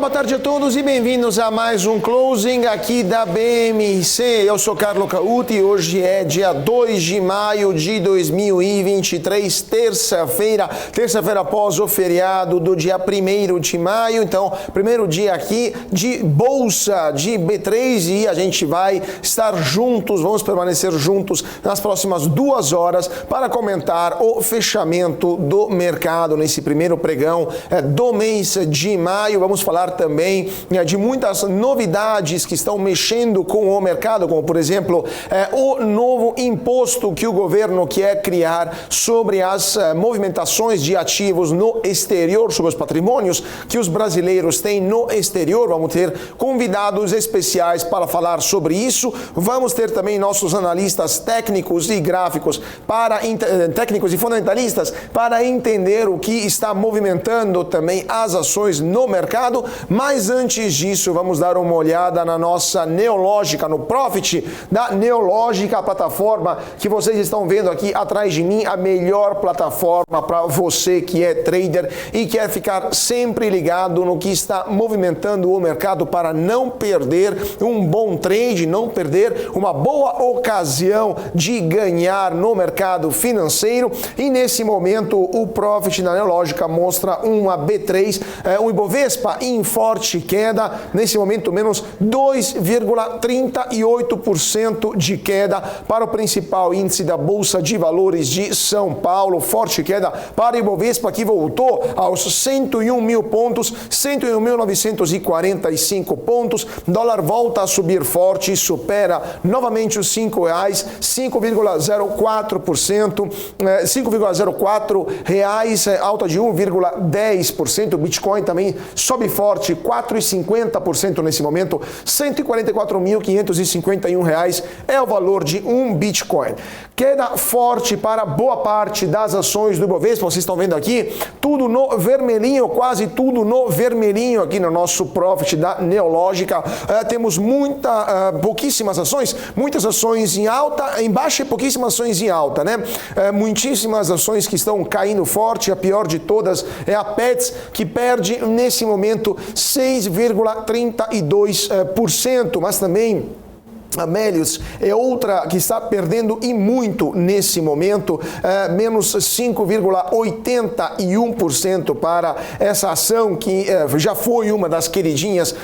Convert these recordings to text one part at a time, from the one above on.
boa tarde a todos e bem-vindos a mais um Closing aqui da BMC. Eu sou Carlo Cauti e hoje é dia 2 de maio de 2023, terça-feira após o feriado do dia 1º de maio. Então, primeiro dia aqui de Bolsa de B3 e a gente vai estar juntos, vamos permanecer juntos nas próximas 2 horas para comentar o fechamento do mercado nesse primeiro pregão do mês de maio. Vamos falar também de muitas novidades que estão mexendo com o mercado, como por exemplo o novo imposto que o governo quer criar sobre as movimentações de ativos no exterior, sobre os patrimônios que os brasileiros têm no exterior. Vamos ter convidados especiais para falar sobre isso. Vamos ter também nossos analistas técnicos e gráficos, técnicos e fundamentalistas, para entender o que está movimentando também as ações no mercado. Mas antes disso, vamos dar uma olhada na nossa Neológica, no Profit da Neológica, a plataforma que vocês estão vendo aqui atrás de mim, a melhor plataforma para você que é trader e quer ficar sempre ligado no que está movimentando o mercado para não perder um bom trade, não perder uma boa ocasião de ganhar no mercado financeiro. E nesse momento, o Profit da Neológica mostra uma B3, um Ibovespa em forte queda, nesse momento menos 2,38% de queda para o principal índice da Bolsa de Valores de São Paulo, forte queda para o Ibovespa, que voltou aos 101 mil pontos, 101.945 pontos, dólar volta a subir forte e supera novamente os R$5, 5,04%, 5,04 reais, alta de 1,10%, o Bitcoin também sobe forte, 4,50% nesse momento, R$ 144.551 é o valor de um Bitcoin. Queda forte para boa parte das ações do Ibovespa, vocês estão vendo aqui, tudo no vermelhinho, quase tudo no vermelhinho aqui no nosso Profit da Neológica. Temos pouquíssimas ações, muitas ações em alta, em baixa e pouquíssimas ações em alta, né? Muitíssimas ações que estão caindo forte, a pior de todas é a Petz, que perde nesse momento 6,32%, mas também a Melius é outra que está perdendo e muito nesse momento, menos 5,81% para essa ação que já foi uma das queridinhas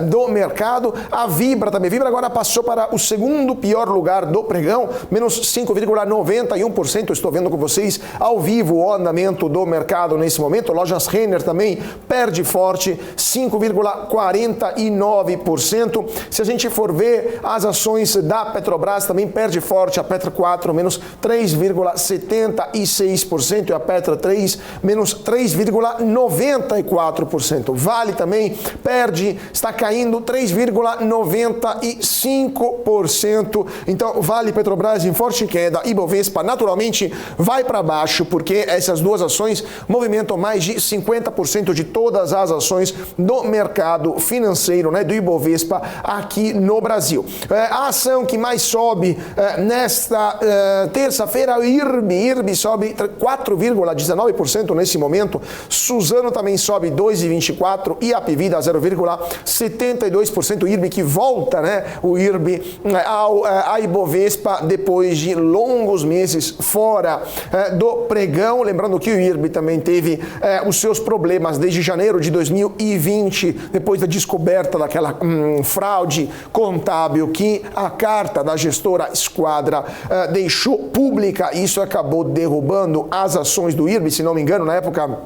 do mercado. A Vibra também, Vibra agora passou para o segundo pior lugar do pregão, menos 5,91%. Estou vendo com vocês ao vivo o andamento do mercado nesse momento. Lojas Renner também perde forte, 5,49%. Se a gente for ver as ações da Petrobras, também perde forte, a Petra 4 menos 3,76% e a Petra 3 menos 3,94%. Vale também perde, está caindo 3,95%. Então Vale, Petrobras em forte queda, Ibovespa naturalmente vai para baixo, porque essas duas ações movimentam mais de 50% de todas as ações do mercado financeiro, né, do Ibovespa aqui no Brasil. A ação que mais sobe nesta terça-feira, o IRB sobe 4,19% nesse momento, Suzano também sobe 2,24% e a Apivida 0,72%, o IRB que volta, né, o IRB a Ibovespa depois de longos meses fora do pregão. Lembrando que o IRB também teve os seus problemas desde janeiro de 2020, depois da descoberta daquela fraude contábil que a carta da gestora Esquadra deixou pública. Isso acabou derrubando as ações do IRB, se não me engano, na época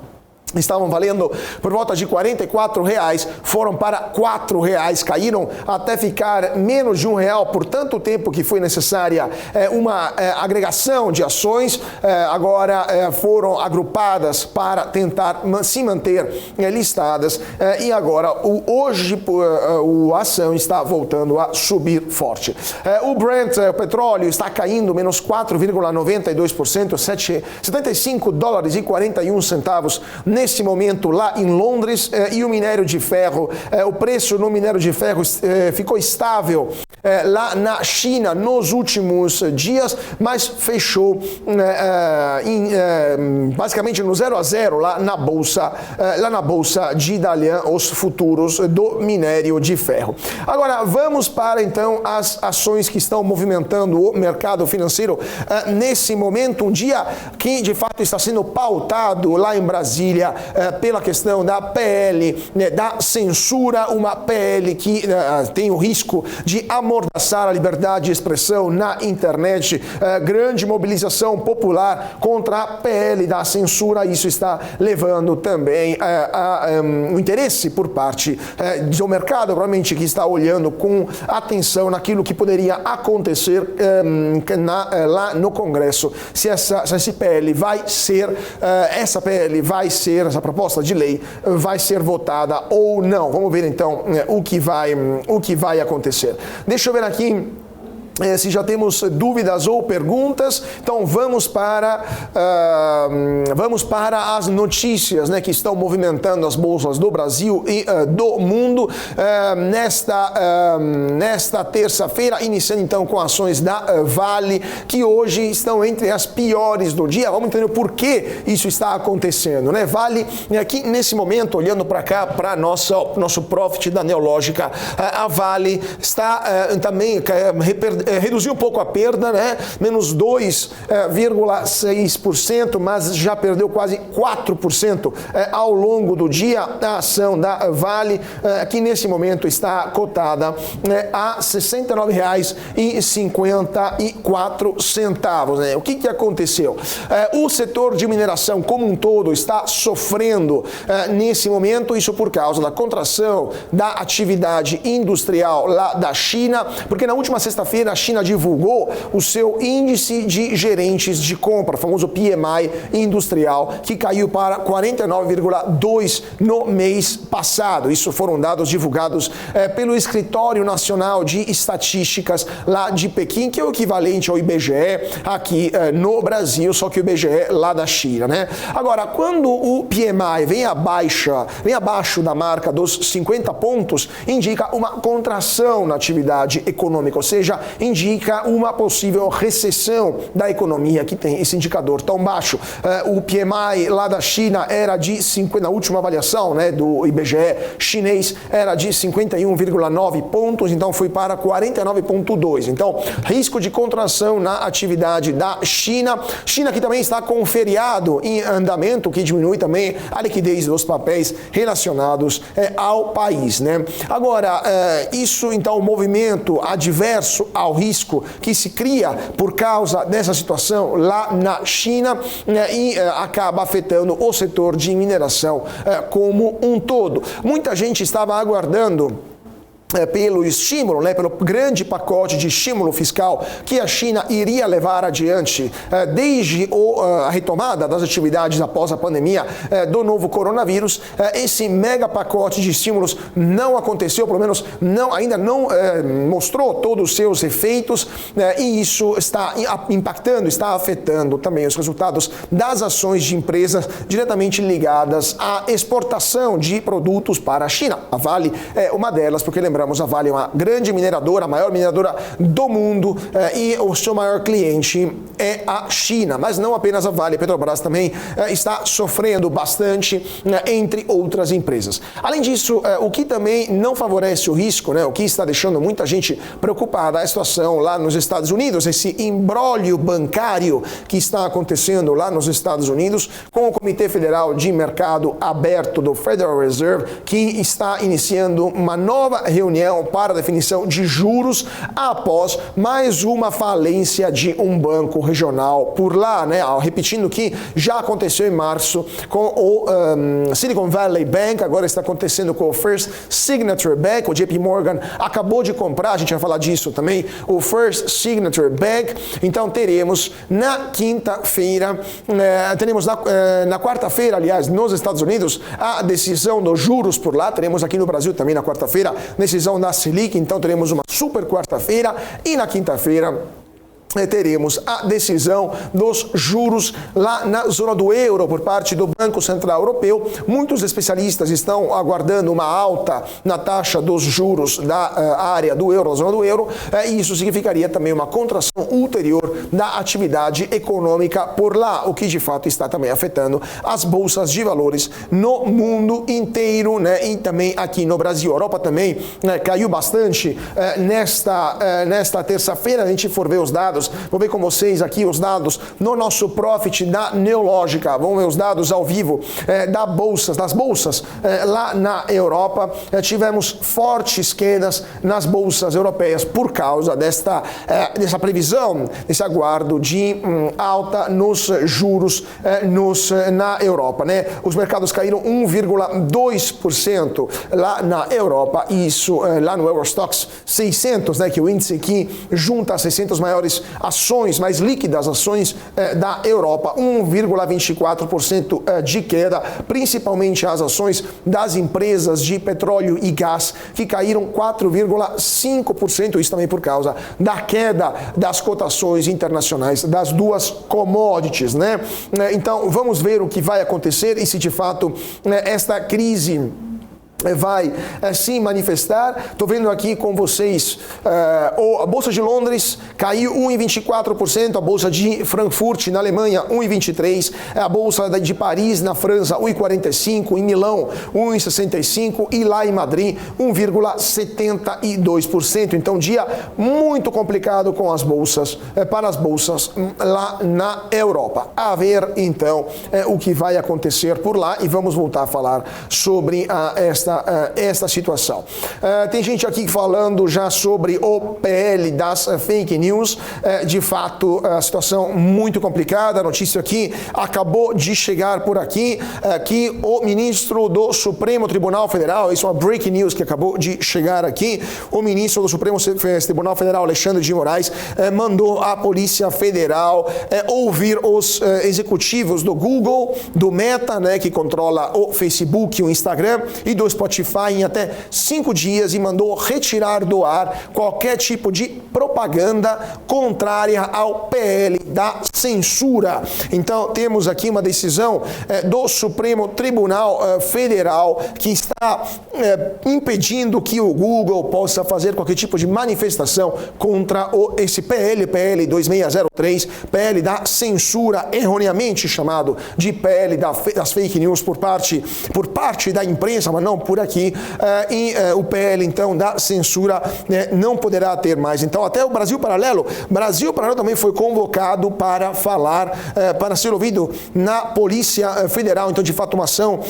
estavam valendo por volta de R$44, foram para R$4, caíram até ficar menos de R$1 por tanto tempo que foi necessária uma agregação de ações. Agora foram agrupadas para tentar se manter listadas e agora hoje a ação está voltando a subir forte. O Brent, o petróleo, está caindo menos 4,92%, $75,41 nesse momento lá em Londres. E o minério de ferro, o preço no minério de ferro ficou estável lá na China nos últimos dias, mas fechou basicamente no 0 a 0 lá na bolsa de Dalian, os futuros do minério de ferro. Agora vamos para então as ações que estão movimentando o mercado financeiro nesse momento, um dia que de fato está sendo pautado lá em Brasília pela questão da PL, né, da censura, uma PL que tem o risco de amordaçar a liberdade de expressão na internet, grande mobilização popular contra a PL da censura. Isso está levando também o interesse por parte do mercado, provavelmente, que está olhando com atenção naquilo que poderia acontecer lá no Congresso, se esse PL vai ser, essa proposta de lei vai ser votada ou não. Vamos ver então o que vai acontecer. Deixa eu ver aqui se já temos dúvidas ou perguntas. Então vamos para as notícias, né, que estão movimentando as bolsas do Brasil e do mundo nesta terça-feira, iniciando então com ações da Vale, que hoje estão entre as piores do dia. Vamos entender por que isso está acontecendo, né? Vale, aqui nesse momento, olhando para cá, para nosso profit da Neológica, a Vale está também reduziu um pouco a perda, né? Menos 2,6%, mas já perdeu quase 4% ao longo do dia. A ação da Vale, que nesse momento está cotada a R$ 69,54. Né? O que aconteceu? O setor de mineração como um todo está sofrendo nesse momento, isso por causa da contração da atividade industrial lá da China, porque na última sexta-feira a China divulgou o seu índice de gerentes de compra, famoso PMI industrial, que caiu para 49,2 no mês passado. Isso foram dados divulgados pelo Escritório Nacional de Estatísticas lá de Pequim, que é o equivalente ao IBGE aqui no Brasil, só que o IBGE lá da China, né? Agora, quando o PMI vem abaixo da marca dos 50 pontos, indica uma contração na atividade econômica, ou seja, indica uma possível recessão da economia que tem esse indicador tão baixo. O PMI lá da China era de 50, na última avaliação, né, do IBGE chinês, era de 51,9 pontos, então foi para 49,2. Então, risco de contração na atividade da China. China que também está com um feriado em andamento, que diminui também a liquidez dos papéis relacionados ao país, né? Agora, isso então, um movimento adverso ao risco que se cria por causa dessa situação lá na China, e acaba afetando o setor de mineração como um todo. Muita gente estava aguardando pelo estímulo, né, pelo grande pacote de estímulo fiscal que a China iria levar adiante desde a retomada das atividades após a pandemia do novo coronavírus. Esse mega pacote de estímulos não aconteceu, pelo menos ainda não mostrou todos os seus efeitos, e isso está impactando, está afetando também os resultados das ações de empresas diretamente ligadas à exportação de produtos para a China. A Vale é uma delas, porque lembramos, a Vale é uma grande mineradora, a maior mineradora do mundo, e o seu maior cliente é a China. Mas não apenas a Vale, a Petrobras também está sofrendo bastante, entre outras empresas. Além disso, o que também não favorece o risco, né, o que está deixando muita gente preocupada, é a situação lá nos Estados Unidos, esse imbróglio bancário que está acontecendo lá nos Estados Unidos com o Comitê Federal de Mercado Aberto do Federal Reserve, que está iniciando uma nova reunião para a definição de juros após mais uma falência de um banco regional por lá, né? Repetindo que já aconteceu em março com o Silicon Valley Bank, agora está acontecendo com o First Signature Bank. O JP Morgan acabou de comprar, a gente vai falar disso também, o First Signature Bank. Então teremos na quinta-feira, na quarta-feira, aliás, nos Estados Unidos, a decisão dos juros por lá. Teremos aqui no Brasil também na quarta-feira decisão da Selic, então teremos uma super quarta-feira, e na quinta-feira teremos a decisão dos juros lá na zona do euro por parte do Banco Central Europeu. Muitos especialistas estão aguardando uma alta na taxa dos juros da área do euro, da zona do euro, e isso significaria também uma contração ulterior da atividade econômica por lá, o que de fato está também afetando as bolsas de valores no mundo inteiro, né? E também aqui no Brasil. A Europa também, né, caiu bastante nesta terça-feira. A gente for ver os dados, vou ver com vocês aqui os dados no nosso Profit da Neológica. Vamos ver os dados ao vivo das bolsas lá na Europa. Tivemos fortes quedas nas bolsas europeias por causa dessa previsão, desse aguardo de alta nos juros na Europa, né? Os mercados caíram 1,2% lá na Europa, isso lá no Eurostoxx 600, né, que é o índice que junta as 600 maiores ações, mais líquidas ações da Europa, 1,24% de queda, principalmente as ações das empresas de petróleo e gás, que caíram 4,5%, isso também por causa da queda das cotações internacionais das duas commodities, né? Então, vamos ver o que vai acontecer e se de fato esta crise vai se manifestar. Estou vendo aqui com vocês a Bolsa de Londres caiu 1,24%, a Bolsa de Frankfurt na Alemanha 1,23%, a Bolsa de Paris na França 1,45%, em Milão 1,65% e lá em Madrid 1,72%. Então, dia muito complicado com as bolsas, para as bolsas lá na Europa. A ver então o que vai acontecer por lá e vamos voltar a falar sobre esta situação. Tem gente aqui falando já sobre o PL das fake news. De fato, a situação muito complicada. A notícia aqui acabou de chegar por aqui, que o ministro do Supremo Tribunal Federal, isso é uma breaking news que acabou de chegar aqui, o ministro do Supremo Tribunal Federal, Alexandre de Moraes, mandou a Polícia Federal ouvir os executivos do Google, do Meta, né, que controla o Facebook, o Instagram, e do Spotify em até 5 dias e mandou retirar do ar qualquer tipo de propaganda contrária ao PL da censura. Então, temos aqui uma decisão do Supremo Tribunal Federal que está impedindo que o Google possa fazer qualquer tipo de manifestação contra esse PL 2603, PL da censura, erroneamente chamado de PL das fake news por parte da imprensa, mas não por aqui, e o PL, então, da censura não poderá ter mais. Então, até o Brasil Paralelo também foi convocado para falar, para ser ouvido na Polícia Federal. Então, de fato, uma ação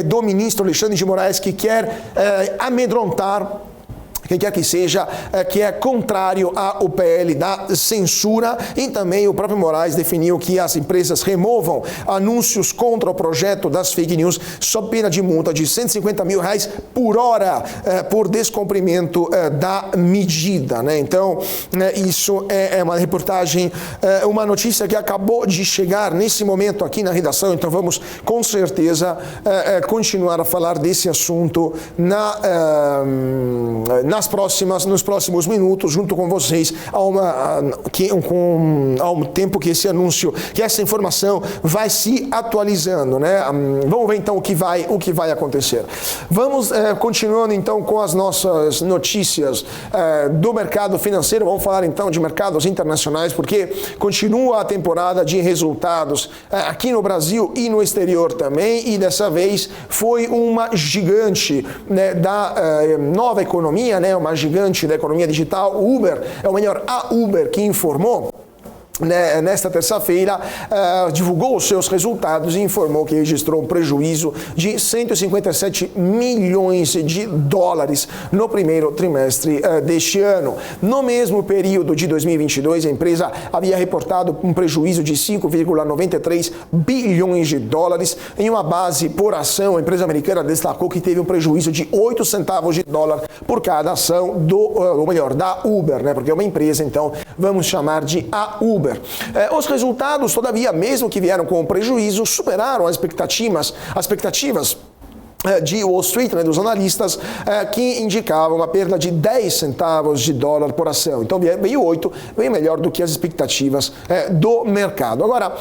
do ministro Alexandre de Moraes que quer amedrontar quem quer que seja, que é contrário ao PL da censura, e também o próprio Moraes definiu que as empresas removam anúncios contra o projeto das fake news sob pena de multa de R$150 mil por hora por descumprimento da medida, né? Então, isso é uma reportagem, uma notícia que acabou de chegar nesse momento aqui na redação, então vamos com certeza continuar a falar desse assunto nos próximos minutos, junto com vocês, ao tempo que esse anúncio, que essa informação vai se atualizando, né? Vamos ver então o que vai acontecer. Vamos continuando então com as nossas notícias do mercado financeiro. Vamos falar então de mercados internacionais, porque continua a temporada de resultados aqui no Brasil e no exterior também, e dessa vez foi uma gigante, né, da nova economia, né, uma gigante da economia digital, Uber, a Uber que informou nesta terça-feira, divulgou os seus resultados e informou que registrou um prejuízo de 157 milhões de dólares no primeiro trimestre deste ano. No mesmo período de 2022, a empresa havia reportado um prejuízo de 5,93 bilhões de dólares. Em uma base por ação, a empresa americana destacou que teve um prejuízo de 8 centavos de dólar por cada ação da Uber, né? Porque é uma empresa, então vamos chamar de a Uber. Os resultados, todavia, mesmo que vieram com prejuízo, superaram as expectativas de Wall Street, né, dos analistas, que indicavam uma perda de 10 centavos de dólar por ação. Então veio 8, bem melhor do que as expectativas do mercado. Agora,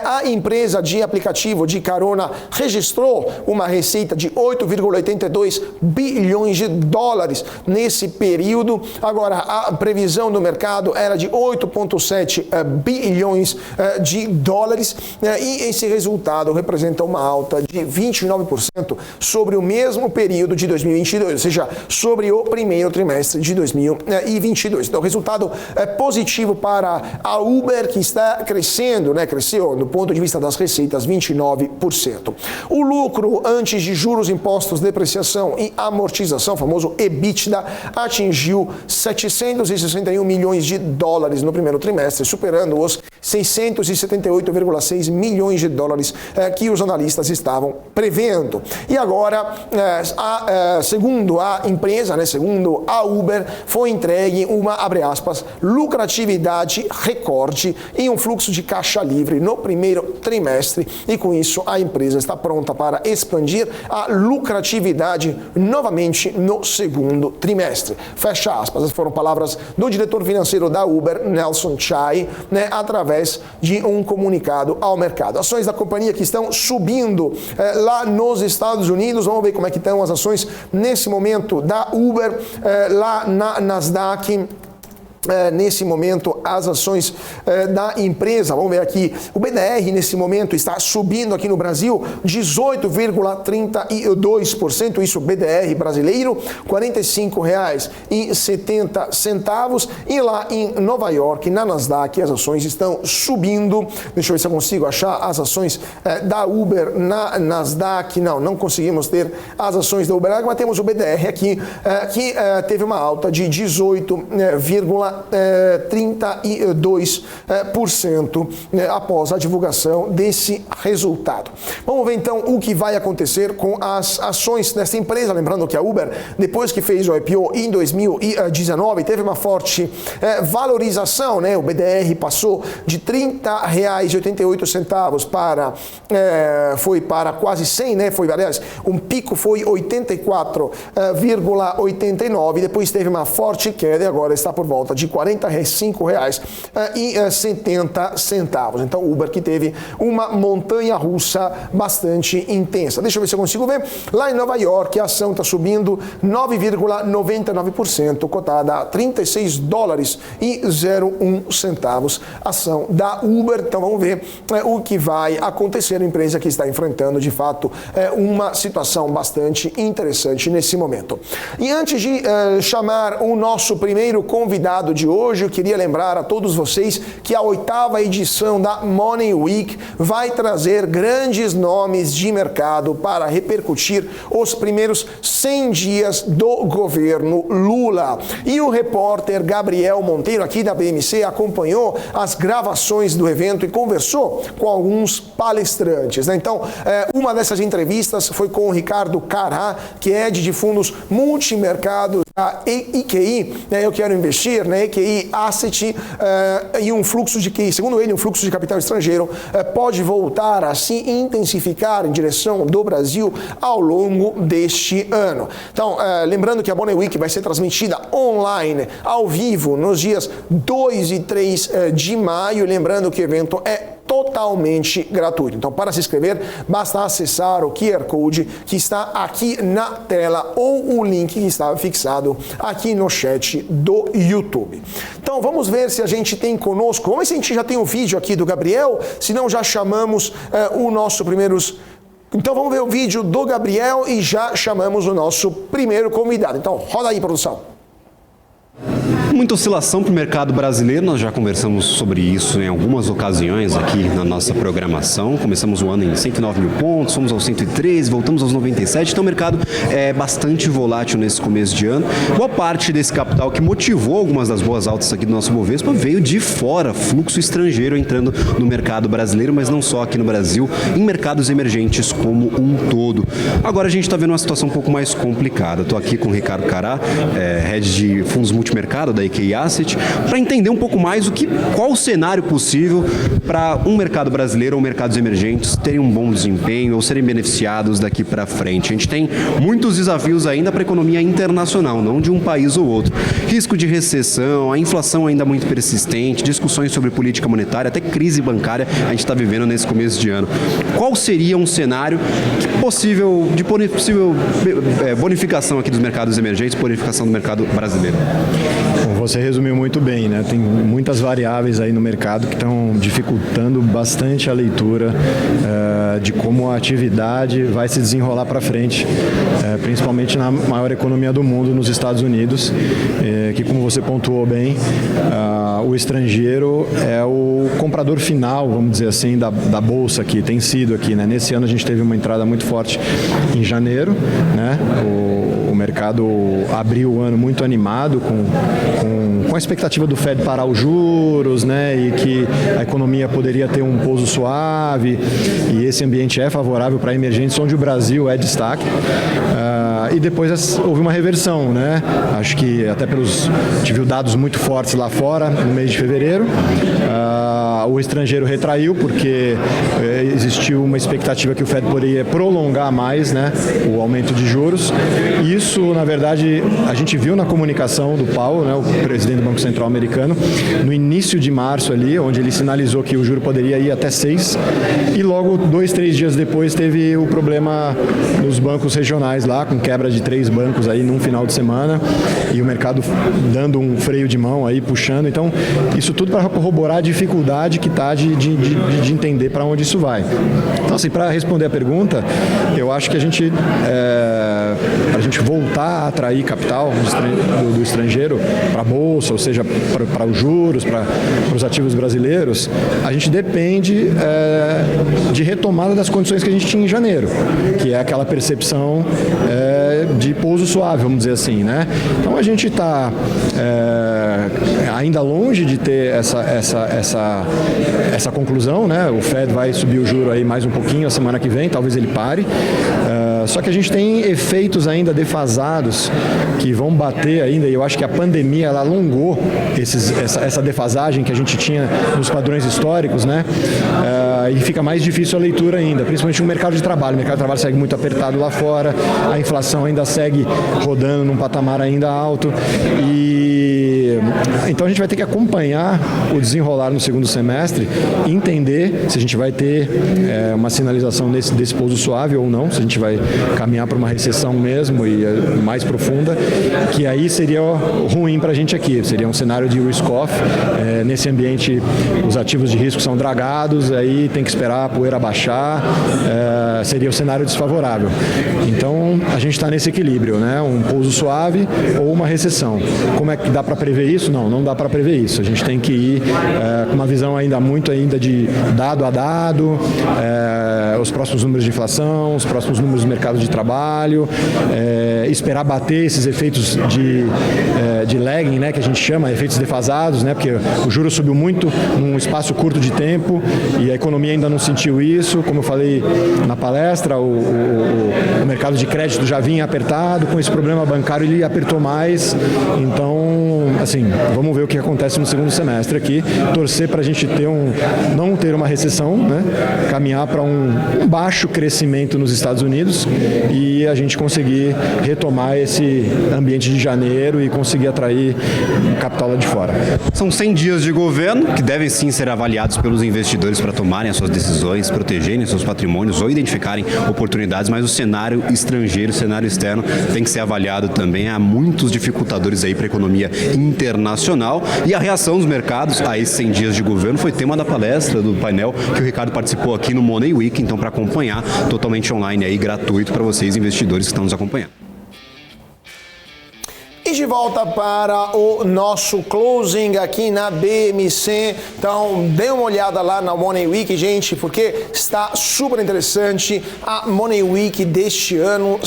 a empresa de aplicativo de carona registrou uma receita de 8,82 bilhões de dólares nesse período. Agora, a previsão do mercado era de 8,7 bilhões de dólares e esse resultado representa uma alta de 29% sobre o mesmo período de 2022, ou seja, sobre o primeiro trimestre de 2022. Então, resultado positivo para a Uber, que está crescendo, né? Cresceu, do ponto de vista das receitas, 29%. O lucro antes de juros, impostos, depreciação e amortização, famoso EBITDA, atingiu 761 milhões de dólares no primeiro trimestre, superando os 678,6 milhões de dólares que os analistas estavam prevendo. E agora, segundo a empresa, né, segundo a Uber, foi entregue uma, abre aspas, lucratividade recorde e um fluxo de caixa livre no primeiro trimestre, e com isso a empresa está pronta para expandir a lucratividade novamente no segundo trimestre. Fecha aspas. Essas foram palavras do diretor financeiro da Uber, Nelson Chai, né, através de um comunicado ao mercado. Ações da companhia que estão subindo lá nos Estados Unidos. Vamos ver como é que estão as ações nesse momento da Uber lá na Nasdaq. Nesse momento, as ações da empresa, vamos ver aqui, o BDR nesse momento está subindo aqui no Brasil 18,32%, isso BDR brasileiro, R$ 45,70, e lá em Nova York, na Nasdaq, as ações estão subindo. Deixa eu ver se eu consigo achar as ações da Uber na Nasdaq. Não conseguimos ter as ações da Uber, mas temos o BDR aqui, que teve uma alta de 18,32% após a divulgação desse resultado. Vamos ver então o que vai acontecer com as ações dessa empresa. Lembrando que a Uber, depois que fez o IPO em 2019, teve uma forte valorização, né? O BDR passou de R$ 30,88 foi para quase 100, né? Foi, aliás, um pico foi 84,89, depois teve uma forte queda e agora está por volta de R$ 45,70. Então, o Uber que teve uma montanha russa bastante intensa. Deixa eu ver se eu consigo ver. Lá em Nova York, a ação está subindo 9,99%, cotada a $36,01, ação da Uber. Então, vamos ver o que vai acontecer. A empresa que está enfrentando, de fato, uma situação bastante interessante nesse momento. E antes de chamar o nosso primeiro convidado de hoje, eu queria lembrar a todos vocês que a 8ª edição da Money Week vai trazer grandes nomes de mercado para repercutir os primeiros 100 dias do governo Lula. E o repórter Gabriel Monteiro, aqui da BMC, acompanhou as gravações do evento e conversou com alguns palestrantes, né? Então, uma dessas entrevistas foi com o Ricardo Cará, que é de fundos multimercados da IQI, né? Eu Quero Investir, né? IQI Asset, e um fluxo de QI, segundo ele, um fluxo de capital estrangeiro pode voltar a se intensificar em direção do Brasil ao longo deste ano. Então, lembrando que a Money Week vai ser transmitida online, ao vivo, nos dias 2 e 3 de maio, lembrando que o evento é totalmente gratuito. Então, para se inscrever, basta acessar o QR Code que está aqui na tela ou o link que está fixado aqui no chat do YouTube. Então, vamos ver se a gente tem conosco. Vamos ver se a gente já tem um vídeo aqui do Gabriel, se não já chamamos o nosso primeiros... Então, vamos ver o vídeo do Gabriel e já chamamos o nosso primeiro convidado. Então, roda aí, produção. Muita oscilação para o mercado brasileiro, nós já conversamos sobre isso em algumas ocasiões aqui na nossa programação. Começamos o ano em 109 mil pontos, fomos aos 113, voltamos aos 97, então o mercado é bastante volátil nesse começo de ano. Boa parte desse capital que motivou algumas das boas altas aqui do nosso Bovespa veio de fora, fluxo estrangeiro entrando no mercado brasileiro, mas não só aqui no Brasil, em mercados emergentes como um todo. Agora a gente está vendo uma situação um pouco mais complicada. Estou aqui com o Ricardo Cará, head de fundos multimercado da IQI Nikkei Asset, para entender um pouco mais qual o cenário possível para um mercado brasileiro ou mercados emergentes terem um bom desempenho ou serem beneficiados daqui para frente. A gente tem muitos desafios ainda para a economia internacional, não de um país ou outro. Risco de recessão, a inflação ainda muito persistente, discussões sobre política monetária, até crise bancária a gente está vivendo nesse começo de ano. Qual seria um cenário possível bonificação aqui dos mercados emergentes, bonificação do mercado brasileiro? Bom, você resumiu muito bem, né? Tem muitas variáveis aí no mercado que estão dificultando bastante a leitura de como a atividade vai se desenrolar para frente, principalmente na maior economia do mundo, nos Estados Unidos, que, como você pontuou bem, o estrangeiro é o comprador final, vamos dizer assim, da bolsa aqui, tem sido aqui, né? Nesse ano a gente teve uma entrada muito forte em janeiro, né? O mercado abriu o ano muito animado com a expectativa do Fed parar os juros, né, e que a economia poderia ter um pouso suave, e esse ambiente é favorável para emergentes, onde o Brasil é destaque. E depois houve uma reversão, né? Acho que até a gente viu dados muito fortes lá fora no mês de fevereiro. O estrangeiro retraiu porque existiu uma expectativa que o Fed poderia prolongar mais, né, o aumento de juros. Isso, na verdade, a gente viu na comunicação do Powell, né, o presidente do Banco Central americano, no início de março ali, onde ele sinalizou que o juro poderia ir até 6, e logo 2-3 dias depois teve o problema nos bancos regionais lá, com quebra de 3 bancos aí num final de semana, e o mercado dando um freio de mão aí, puxando. Então, isso tudo para corroborar a dificuldade que está de entender para onde isso vai. Então, assim, para responder a pergunta, eu acho que a gente voltar a atrair capital do estrangeiro para a Bolsa, ou seja, para os juros, para os ativos brasileiros, a gente depende de retomada das condições que a gente tinha em janeiro, que é aquela percepção de pouso suave, vamos dizer assim, né? Então, a gente está ainda longe de ter essa conclusão, né? O Fed vai subir o juro aí mais um pouquinho a semana que vem, talvez ele pare. Só que a gente tem efeitos ainda defasados que vão bater ainda, e eu acho que a pandemia ela alongou essa defasagem que a gente tinha nos padrões históricos, né? E fica mais difícil a leitura ainda, principalmente no mercado de trabalho. O mercado de trabalho segue muito apertado lá fora, a inflação ainda segue rodando num patamar ainda alto, então a gente vai ter que acompanhar o desenrolar no segundo semestre e entender se a gente vai ter uma sinalização desse pouso suave ou não, se a gente vai caminhar para uma recessão mesmo e mais profunda, que aí seria ruim para a gente aqui, seria um cenário de risk-off. Nesse ambiente os ativos de risco são dragados, aí tem que esperar a poeira baixar, seria o cenário desfavorável. Então a gente está nesse equilíbrio, né? Um pouso suave ou uma recessão. Como é que dá para prever isso? Não dá para prever isso. A gente tem que ir com uma visão ainda de dado a dado, os próximos números de inflação, os próximos números do mercado de trabalho, esperar bater esses efeitos de lagging, né, que a gente chama, efeitos defasados, né, porque o juro subiu muito num espaço curto de tempo e a economia ainda não sentiu isso. Como eu falei na palestra, o mercado de crédito já vinha apertado, com esse problema bancário ele apertou mais. Então, assim, vamos ver o que acontece no segundo semestre aqui, torcer para a gente não ter uma recessão, né, caminhar para um baixo crescimento nos Estados Unidos e a gente conseguir retomar esse ambiente de janeiro e conseguir atrair capital lá de fora. São 100 dias de governo que devem sim ser avaliados pelos investidores para tomarem as suas decisões, protegerem seus patrimônios ou identificarem oportunidades, mas o cenário estrangeiro, o cenário externo tem que ser avaliado também. Há muitos dificultadores aí para a economia internacional e a reação dos mercados a esses 100 dias de governo foi tema da palestra do painel que o Ricardo participou aqui no Money Week, então para acompanhar totalmente online aí, gratuito para vocês investidores que estão nos acompanhando. E de volta para o nosso closing aqui na BMC. Então, dê uma olhada lá na Money Week, gente, porque está super interessante a Money Week deste ano,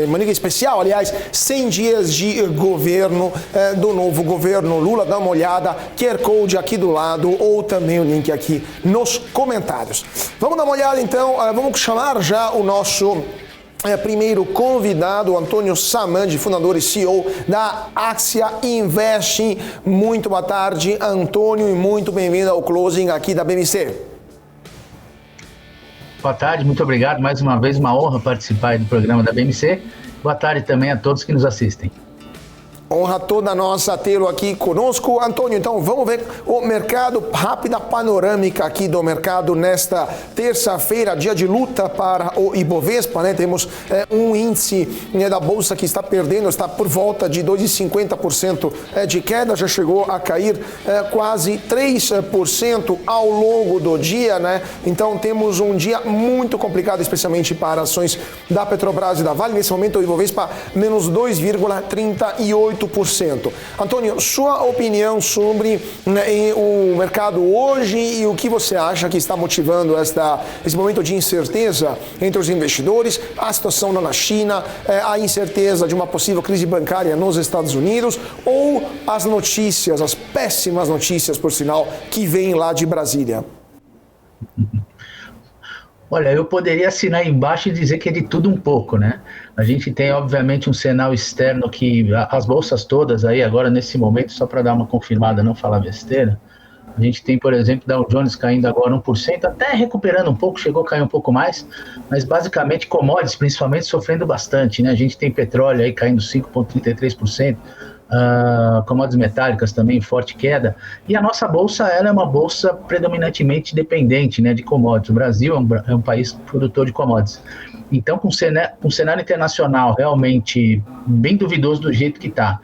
Money Week especial, aliás, 100 dias de governo do novo governo Lula. Dá uma olhada, QR Code aqui do lado ou também o link aqui nos comentários. Vamos dar uma olhada então, vamos chamar já o nosso primeiro convidado, Antônio Samandi, fundador e CEO da Axia Invest. Muito boa tarde, Antônio, e muito bem-vindo ao Closing aqui da BMC. Boa tarde, muito obrigado. Mais uma vez, uma honra participar do programa da BMC. Boa tarde também a todos que nos assistem. Honra toda nossa tê-lo aqui conosco. Antônio, então vamos ver o mercado, rápida panorâmica aqui do mercado nesta terça-feira, dia de luta para o Ibovespa, né? Temos um índice da Bolsa que está perdendo, está por volta de 2,50% de queda, já chegou a cair quase 3% ao longo do dia, né? Então temos um dia muito complicado, especialmente para ações da Petrobras e da Vale. Nesse momento o Ibovespa menos 2,38%. Antônio, sua opinião sobre o mercado hoje e o que você acha que está motivando esse momento de incerteza entre os investidores, a situação na China, a incerteza de uma possível crise bancária nos Estados Unidos ou as notícias, as péssimas notícias, por sinal, que vêm lá de Brasília? Olha, eu poderia assinar embaixo e dizer que é de tudo um pouco, né? A gente tem, obviamente, um cenário externo que as bolsas todas aí, agora nesse momento, só para dar uma confirmada, não falar besteira, a gente tem, por exemplo, Dow Jones caindo agora 1%, até recuperando um pouco, chegou a cair um pouco mais, mas basicamente commodities, principalmente, sofrendo bastante, né? A gente tem petróleo aí caindo 5,33%, commodities metálicas também, forte queda, e a nossa bolsa ela é uma bolsa predominantemente dependente, né, de commodities. O Brasil é um país produtor de commodities, então com um cenário internacional realmente bem duvidoso do jeito que está,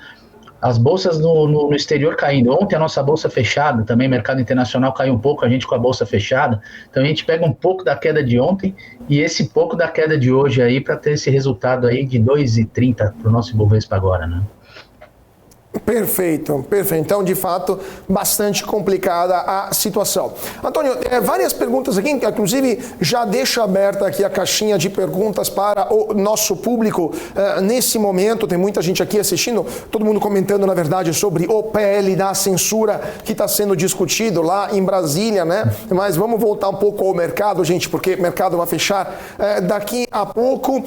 as bolsas no exterior caindo, ontem a nossa bolsa fechada, também mercado internacional caiu um pouco, a gente com a bolsa fechada, então a gente pega um pouco da queda de ontem e esse pouco da queda de hoje aí para ter esse resultado aí de 2,30 para o nosso Ibovespa agora, né? Perfeito, perfeito. Então, de fato, bastante complicada a situação. Antônio, várias perguntas aqui, inclusive já deixo aberta aqui a caixinha de perguntas para o nosso público nesse momento. Tem muita gente aqui assistindo, todo mundo comentando, na verdade, sobre o PL da censura que está sendo discutido lá em Brasília, né? Mas vamos voltar um pouco ao mercado, gente, porque o mercado vai fechar daqui a pouco.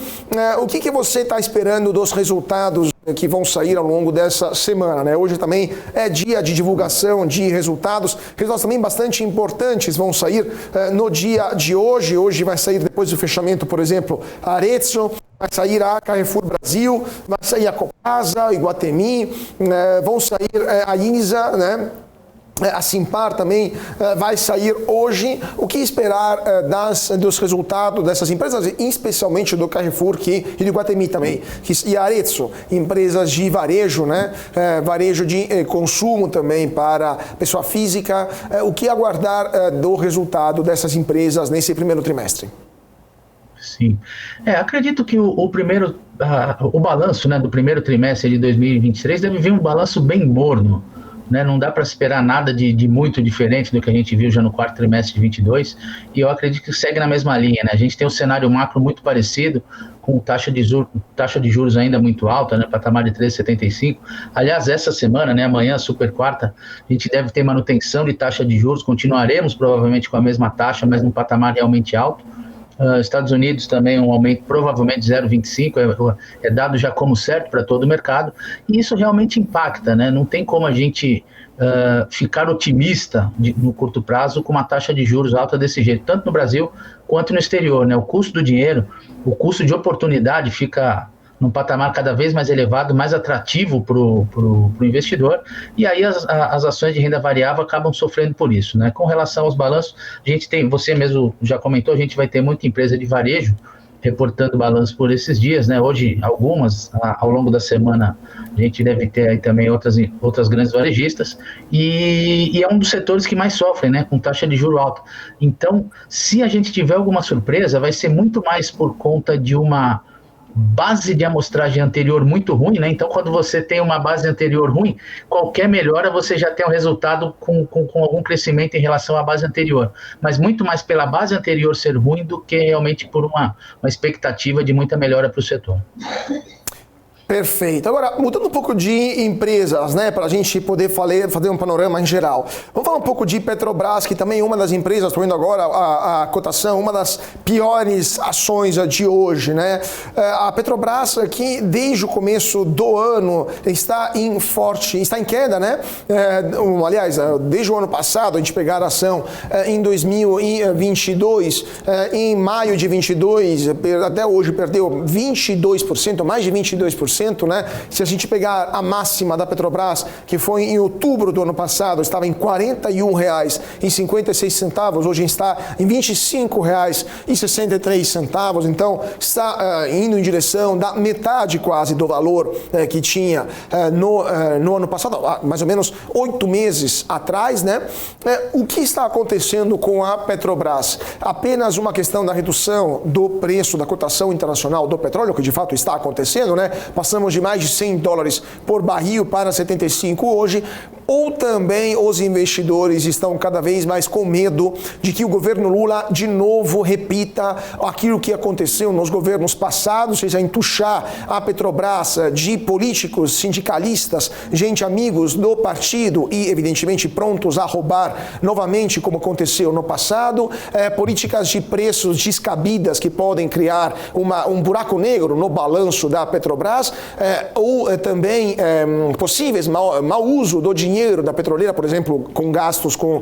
O que você está esperando dos resultados que vão sair ao longo dessa semana, né? Hoje também é dia de divulgação de resultados também bastante importantes vão sair no dia de hoje. Hoje vai sair, depois do fechamento, por exemplo, a Arezzo, vai sair a Carrefour Brasil, vai sair a Copasa, Iguatemi, vão sair a INSA, né? A Simpar também vai sair hoje. O que esperar dos resultados dessas empresas, especialmente do Carrefour e do Iguatemi também, e a Arezzo, empresas de varejo, né? Varejo de consumo também para pessoa física. O que aguardar do resultado dessas empresas nesse primeiro trimestre? Sim, acredito que o balanço, né, do primeiro trimestre de 2023 deve vir um balanço bem morno, né? Não dá para esperar nada de muito diferente do que a gente viu já no quarto trimestre de 22, e eu acredito que segue na mesma linha, né? A gente tem um cenário macro muito parecido, com taxa de juros ainda muito alta, né? Patamar de 13,75. Aliás, essa semana, né, amanhã, super quarta, a gente deve ter manutenção de taxa de juros, continuaremos provavelmente com a mesma taxa, mas num patamar realmente alto. Estados Unidos também um aumento provavelmente de 0,25, é dado já como certo para todo o mercado, e isso realmente impacta, né? Não tem como a gente ficar otimista no curto prazo com uma taxa de juros alta desse jeito, tanto no Brasil quanto no exterior, né? O custo do dinheiro, o custo de oportunidade fica num patamar cada vez mais elevado, mais atrativo para o investidor, e aí as ações de renda variável acabam sofrendo por isso, né? Com relação aos balanços, a gente tem, você mesmo já comentou, a gente vai ter muita empresa de varejo reportando balanço por esses dias, né? Hoje, algumas, ao longo da semana, a gente deve ter aí também outras grandes varejistas, e é um dos setores que mais sofrem, né? Com taxa de juro alta. Então, se a gente tiver alguma surpresa, vai ser muito mais por conta de uma base de amostragem anterior muito ruim, né? Então, quando você tem uma base anterior ruim, qualquer melhora você já tem um resultado com algum crescimento em relação à base anterior, mas muito mais pela base anterior ser ruim do que realmente por uma expectativa de muita melhora para o setor. Perfeito. Agora, mudando um pouco de empresas, né, para a gente poder fazer um panorama em geral. Vamos falar um pouco de Petrobras, que também é uma das empresas, estou indo agora a cotação, uma das piores ações de hoje, né? A Petrobras, que desde o começo do ano está em queda, né? Aliás, desde o ano passado, a gente pegar a ação em 2022, em maio de 22, até hoje perdeu 22%, mais de 22%, né? Se a gente pegar a máxima da Petrobras, que foi em outubro do ano passado, estava em R$ 41,56, hoje está em R$ 25,63, então está indo em direção da metade quase do valor que tinha no ano passado, mais ou menos 8 meses atrás, né? O que está acontecendo com a Petrobras? Apenas uma questão da redução do preço da cotação internacional do petróleo, que de fato está acontecendo, né? Passamos de mais de $100 por barril para 75 hoje, ou também os investidores estão cada vez mais com medo de que o governo Lula de novo repita aquilo que aconteceu nos governos passados, seja entuchar a Petrobras de políticos, sindicalistas, amigos do partido e evidentemente prontos a roubar novamente como aconteceu no passado, políticas de preços descabidas que podem criar um buraco negro no balanço da Petrobras, ou também possíveis mau uso do dinheiro da petroleira, por exemplo, com gastos com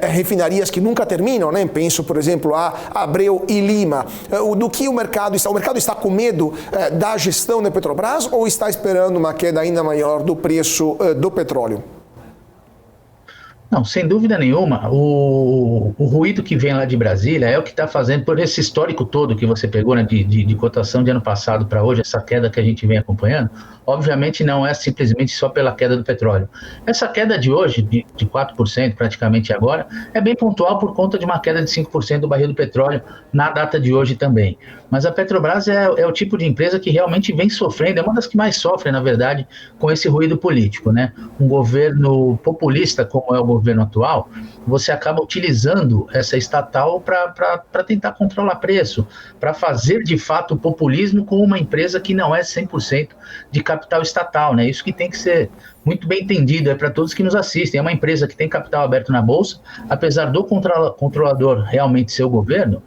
refinarias que nunca terminam, né? Penso, por exemplo, a Abreu e Lima. Do que o mercado está? O mercado está com medo da gestão da Petrobras ou está esperando uma queda ainda maior do preço do petróleo? Não, sem dúvida nenhuma, o ruído que vem lá de Brasília é o que está fazendo, por esse histórico todo que você pegou, né, de cotação de ano passado para hoje, essa queda que a gente vem acompanhando, obviamente não é simplesmente só pela queda do petróleo. Essa queda de hoje, de 4% praticamente agora, é bem pontual por conta de uma queda de 5% do barril do petróleo na data de hoje também. Mas a Petrobras é o tipo de empresa que realmente vem sofrendo, é uma das que mais sofrem, na verdade, com esse ruído político, né? Um governo populista, como é o governo atual, você acaba utilizando essa estatal para tentar controlar preço, para fazer de fato o populismo com uma empresa que não é 100% de capital estatal, né? Isso que tem que ser muito bem entendido, para todos que nos assistem. É uma empresa que tem capital aberto na Bolsa, apesar do controlador realmente ser o governo,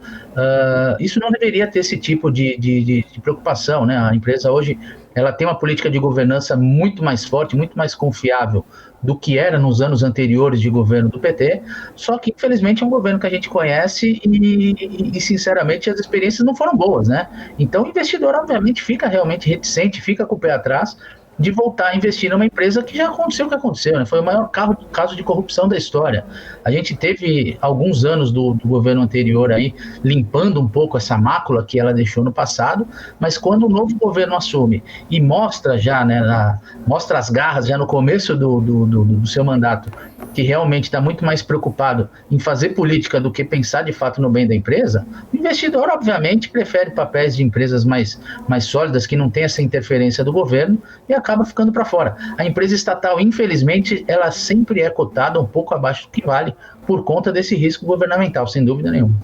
isso não deveria ter esse tipo de preocupação, né? A empresa hoje ela tem uma política de governança muito mais forte, muito mais confiável do que era nos anos anteriores de governo do PT, só que infelizmente é um governo que a gente conhece e sinceramente as experiências não foram boas, né? Então o investidor obviamente fica realmente reticente, fica com o pé atrás de voltar a investir numa empresa que já aconteceu o que aconteceu, né? Foi o maior caso de corrupção da história. A gente teve alguns anos do governo anterior aí limpando um pouco essa mácula que ela deixou no passado, mas quando o novo governo assume e mostra já, né, mostra as garras já no começo do seu mandato, que realmente está muito mais preocupado em fazer política do que pensar de fato no bem da empresa, o investidor obviamente prefere papéis de empresas mais sólidas, que não tem essa interferência do governo, e acaba ficando para fora. A empresa estatal, infelizmente, ela sempre é cotada um pouco abaixo do que vale por conta desse risco governamental, sem dúvida nenhuma.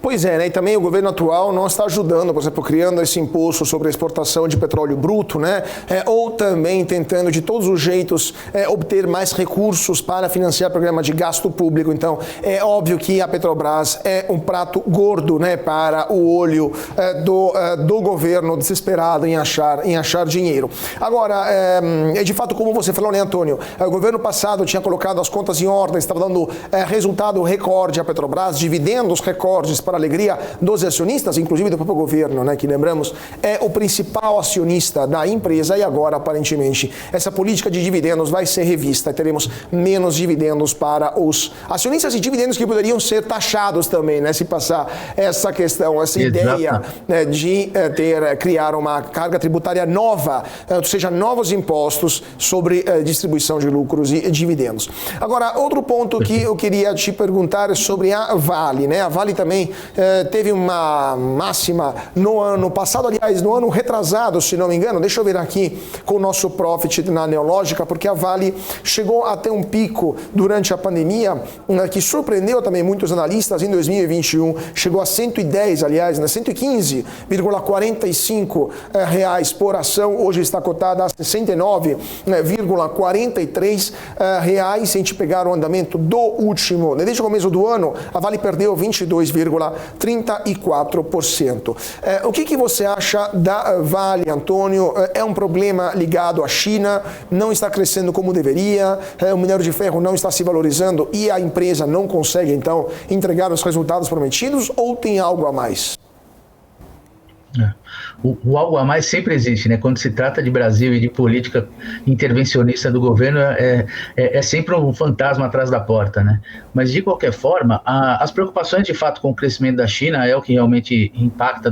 Pois é, né? E também o governo atual não está ajudando, por exemplo, criando esse imposto sobre a exportação de petróleo bruto, né? Ou também tentando de todos os jeitos obter mais recursos para financiar programa de gasto público. Então, é óbvio que a Petrobras é um prato gordo, né, para o olho do governo desesperado em achar dinheiro. Agora, de fato, como você falou, né, Antônio? O governo passado tinha colocado as contas em ordem, estava dando resultado recorde à Petrobras, dividendos recordes para a alegria dos acionistas, inclusive do próprio governo, né, que lembramos é o principal acionista da empresa, e agora aparentemente essa política de dividendos vai ser revista, teremos menos dividendos para os acionistas e dividendos que poderiam ser taxados também, né, se passar essa questão, essa ideia, né, de criar uma carga tributária nova, ou seja, novos impostos sobre distribuição de lucros e dividendos. Agora, outro ponto que eu queria te perguntar é sobre a Vale, né? A Vale também teve uma máxima no ano passado, aliás, no ano retrasado, se não me engano. Deixa eu ver aqui com o nosso Profit na Neológica, porque a Vale chegou a ter um pico durante a pandemia, que surpreendeu também muitos analistas em 2021, chegou a 110, aliás, 115,45 reais por ação, hoje está cotada a 69,43 reais. Se a gente pegar o andamento do último, desde o começo do ano, a Vale perdeu 22,34%. O que você acha da Vale, Antônio? É um problema ligado à China, não está crescendo como deveria, o minério de ferro não está se valorizando e a empresa não consegue, então, entregar os resultados prometidos, ou tem algo a mais? O algo a mais sempre existe, né? Quando se trata de Brasil e de política intervencionista do governo, é sempre um fantasma atrás da porta, né? Mas, de qualquer forma, as preocupações, de fato, com o crescimento da China é o que realmente impacta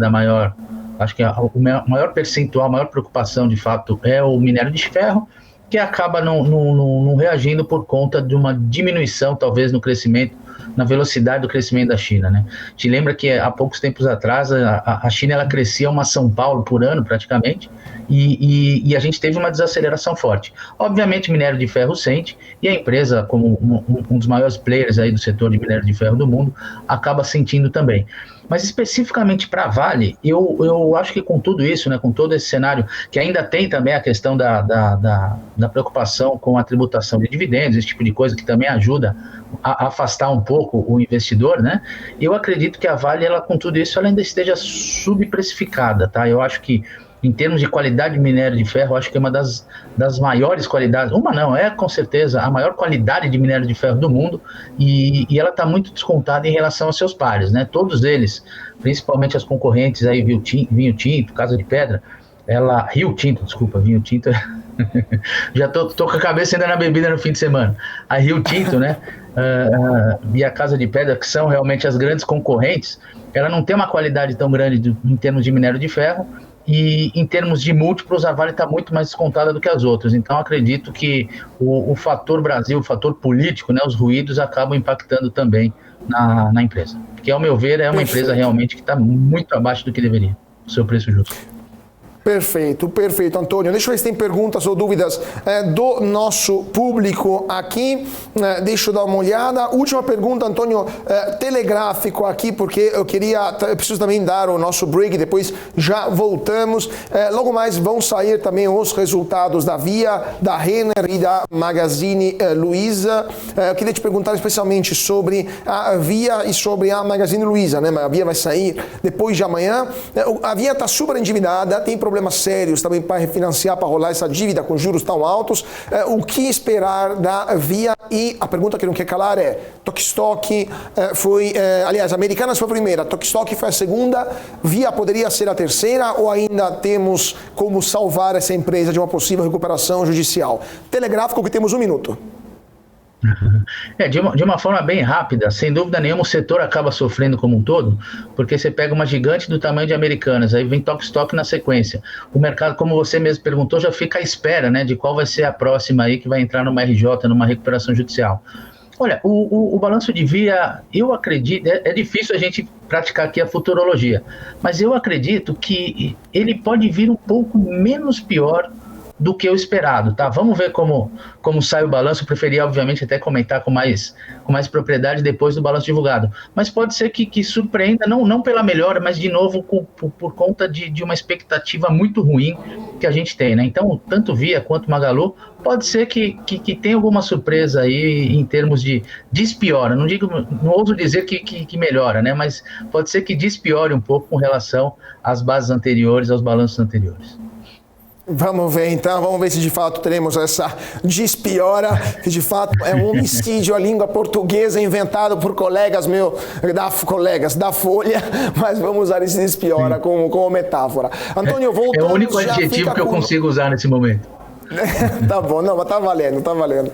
acho que o maior percentual, a maior preocupação, de fato, é o minério de ferro, que acaba não reagindo por conta de uma diminuição, talvez, no crescimento, na velocidade do crescimento da China, né? Te lembra que há poucos tempos atrás a China ela crescia uma São Paulo por ano praticamente e a gente teve uma desaceleração forte. Obviamente o minério de ferro sente e a empresa, como um dos maiores players aí do setor de minério de ferro do mundo, acaba sentindo também. Mas especificamente para a Vale, eu acho que com tudo isso, né, com todo esse cenário, que ainda tem também a questão da preocupação com a tributação de dividendos, esse tipo de coisa que também ajuda a afastar um pouco o investidor, né? Eu acredito que a Vale, ela, com tudo isso, ela ainda esteja subprecificada, tá? Eu acho que, em termos de qualidade de minério de ferro, eu acho que é uma das maiores qualidades, é com certeza a maior qualidade de minério de ferro do mundo, e ela está muito descontada em relação aos seus pares, né? Todos eles, principalmente as concorrentes aí, Vinho Tinto, Casa de Pedra, Rio Tinto, Vinho Tinto, já tô com a cabeça ainda na bebida no fim de semana. A Rio Tinto, né? E a Casa de Pedra, que são realmente as grandes concorrentes, ela não tem uma qualidade tão grande em termos de minério de ferro, e em termos de múltiplos, a Vale está muito mais descontada do que as outras. Então, acredito que o fator Brasil, o fator político, né, os ruídos acabam impactando também na empresa. Que, ao meu ver, é uma empresa realmente que está muito abaixo do que deveria, o seu preço justo. Perfeito, Antônio. Deixa eu ver se tem perguntas ou dúvidas do nosso público aqui. Deixa eu dar uma olhada. Última pergunta, Antônio, telegráfico aqui, porque eu preciso também dar o nosso break, depois já voltamos. Logo mais vão sair também os resultados da Via, da Renner e da Magazine Luiza. Eu queria te perguntar especialmente sobre a Via e sobre a Magazine Luiza, né? A Via vai sair depois de amanhã. A Via está super endividada, tem problemas sérios também para refinanciar, para rolar essa dívida com juros tão altos. O que esperar da Via? E a pergunta que não quer calar é: Tokstok aliás, Americanas foi a primeira, Tokstok foi a segunda, Via poderia ser a terceira, ou ainda temos como salvar essa empresa de uma possível recuperação judicial? Telegráfico, que temos 1 minuto. De uma forma bem rápida, sem dúvida nenhuma, o setor acaba sofrendo como um todo, porque você pega uma gigante do tamanho de Americanas, aí vem Tokstok na sequência. O mercado, como você mesmo perguntou, já fica à espera, né, de qual vai ser a próxima aí que vai entrar numa RJ, numa recuperação judicial. Olha, o balanço de Via, eu acredito, é difícil a gente praticar aqui a futurologia, mas eu acredito que ele pode vir um pouco menos pior do que o esperado, tá? Vamos ver como sai o balanço. Eu preferia, obviamente, até comentar com mais propriedade depois do balanço divulgado. Mas pode ser que surpreenda, não pela melhora, mas, de novo, por conta de uma expectativa muito ruim que a gente tem, né? Então, tanto Via quanto Magalu, pode ser que tenha alguma surpresa aí em termos de despiora. Não ouso dizer que melhora, né? Mas pode ser que despiore um pouco com relação às bases anteriores, aos balanços anteriores. Vamos ver então, vamos ver se de fato teremos essa despiora, que de fato é um homicídio à língua portuguesa inventado por colegas da Folha, mas vamos usar esse despiora como metáfora. Antônio, voltando. É o único adjetivo que eu consigo usar nesse momento. Tá bom, não, mas tá valendo, tá valendo.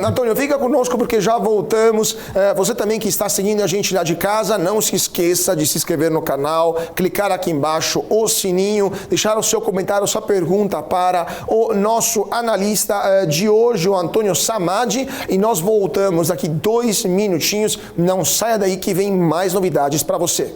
Antônio, fica conosco porque já voltamos. Você também que está seguindo a gente lá de casa, não se esqueça de se inscrever no canal, clicar aqui embaixo o sininho, deixar o seu comentário, sua pergunta para o nosso analista de hoje, o Antônio Samadi, e nós voltamos daqui 2 minutinhos. Não saia daí que vem mais novidades para você.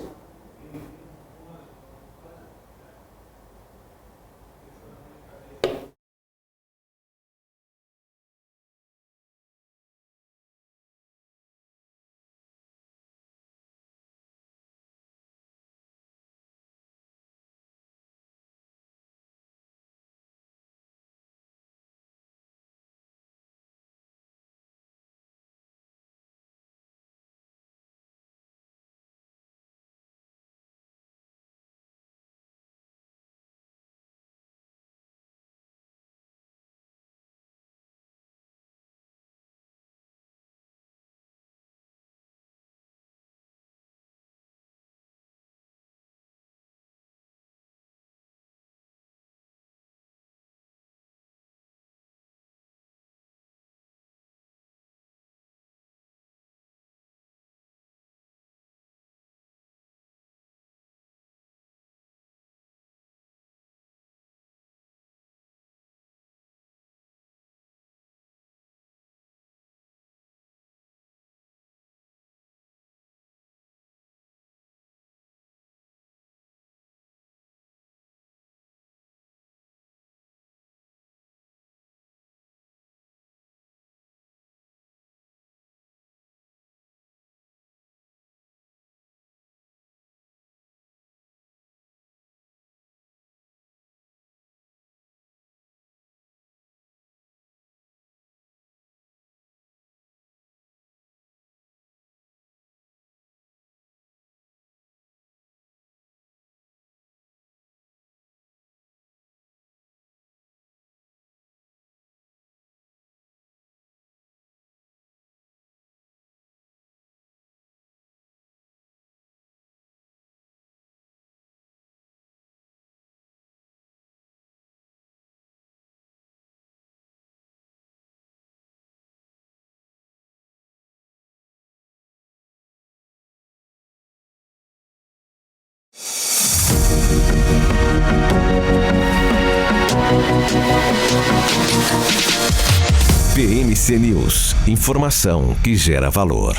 PMC News, informação que gera valor.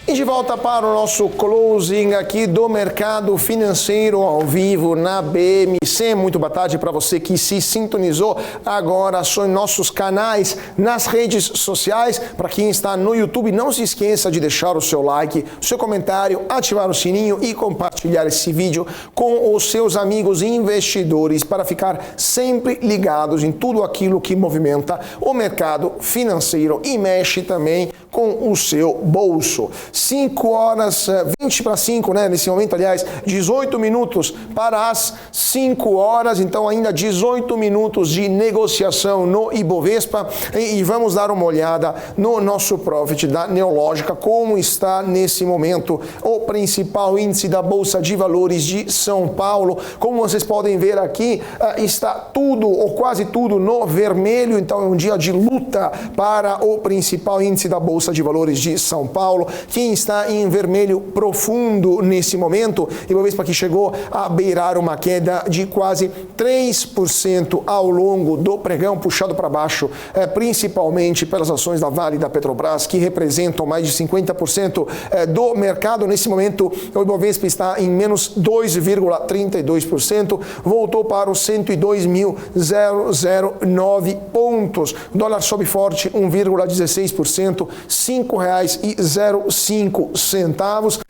E de volta para o nosso closing aqui do mercado financeiro ao vivo na BMC. Muito boa tarde para você que se sintonizou agora em nossos canais nas redes sociais. Para quem está no YouTube, não se esqueça de deixar o seu like, o seu comentário, ativar o sininho e compartilhar esse vídeo com os seus amigos investidores para ficar sempre ligados em tudo aquilo que movimenta o mercado financeiro e mexe também com o seu bolso. 5h20 né? Nesse momento, aliás, 18 minutos para as 5 horas, então ainda 18 minutos de negociação no Ibovespa e vamos dar uma olhada no nosso profit da Neológica, como está nesse momento o principal índice da Bolsa de Valores de São Paulo. Como vocês podem ver aqui, está tudo ou quase tudo no vermelho, então é um dia de luta para o principal índice da Bolsa de Valores de São Paulo. Quem está em vermelho profundo nesse momento, Ibovespa que chegou a beirar uma queda de quase 3% ao longo do pregão, puxado para baixo, principalmente pelas ações da Vale e da Petrobras, que representam mais de 50% do mercado. Nesse momento, o Ibovespa está em menos 2,32%, voltou para os 102.009 pontos. O dólar sobe forte 1,16%, R$ 5,05.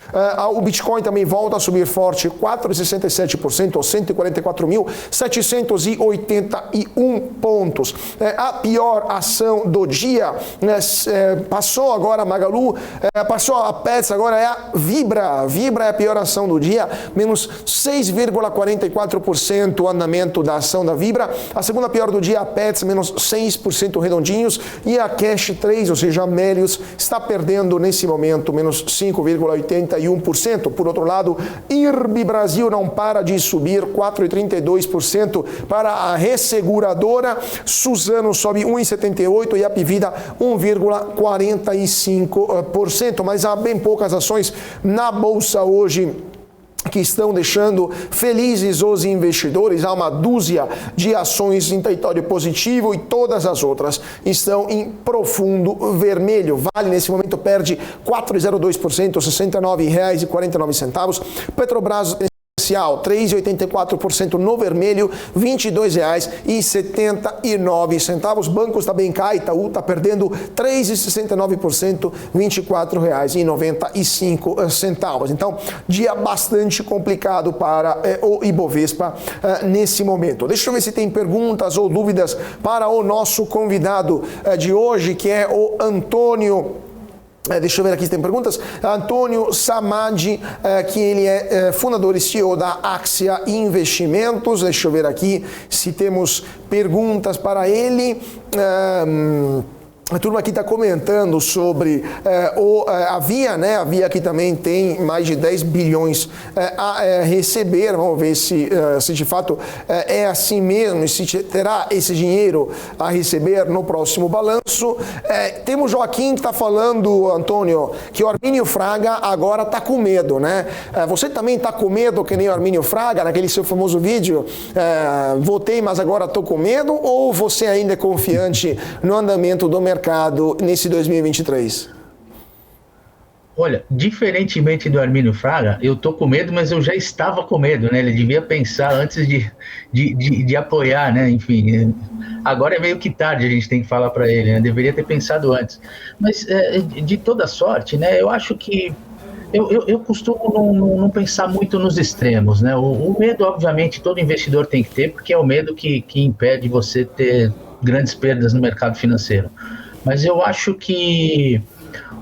O Bitcoin também volta a subir forte, 4,67% aos 144.781 pontos. A pior ação do dia, passou agora a Magalu, passou a Petz, agora é a Vibra. Vibra é a pior ação do dia, menos 6,44% o andamento da ação da Vibra. A segunda pior do dia, a Petz, menos 6% redondinhos. E a Cash 3, ou seja, a Melius, está perdendo nesse momento portanto, menos 5,81%. Por outro lado, IRB Brasil não para de subir, 4,32% para a resseguradora. Suzano sobe 1,78% e a Apivida 1,45%. Mas há bem poucas ações na Bolsa hoje que estão deixando felizes os investidores. Há uma dúzia de ações em território positivo e todas as outras estão em profundo vermelho. Vale, nesse momento, perde 4,02%, R$ 69,49. Petrobras 3,84% no vermelho, R$ 22,79. Bancos da Bancai, Itaú está perdendo 3,69%, R$ 24,95. Então, dia bastante complicado para o Ibovespa nesse momento. Deixa eu ver se tem perguntas ou dúvidas para o nosso convidado de hoje, que é o Antônio. Deixa eu ver aqui se tem perguntas. Antônio Samadi, que ele é fundador e CEO da Axia Investimentos. Deixa eu ver aqui se temos perguntas para ele. A turma aqui está comentando sobre a Via, né? A Via aqui também tem mais de 10 bilhões a receber. Vamos ver se de fato é assim mesmo e se terá esse dinheiro a receber no próximo balanço. Temos Joaquim que está falando, Antônio, que o Armínio Fraga agora está com medo, né? Você também está com medo que nem o Armínio Fraga, naquele seu famoso vídeo, votei, mas agora estou com medo, ou você ainda é confiante no andamento do mercado nesse 2023? Olha, diferentemente do Armínio Fraga, eu tô com medo, mas eu já estava com medo, né? Ele devia pensar antes de apoiar, né? Enfim, agora é meio que tarde, a gente tem que falar para ele, né? Deveria ter pensado antes. Mas, de toda sorte, né? Eu acho que eu costumo não pensar muito nos extremos, né? O medo, obviamente, todo investidor tem que ter, porque é o medo que impede você ter grandes perdas no mercado financeiro. Mas eu acho que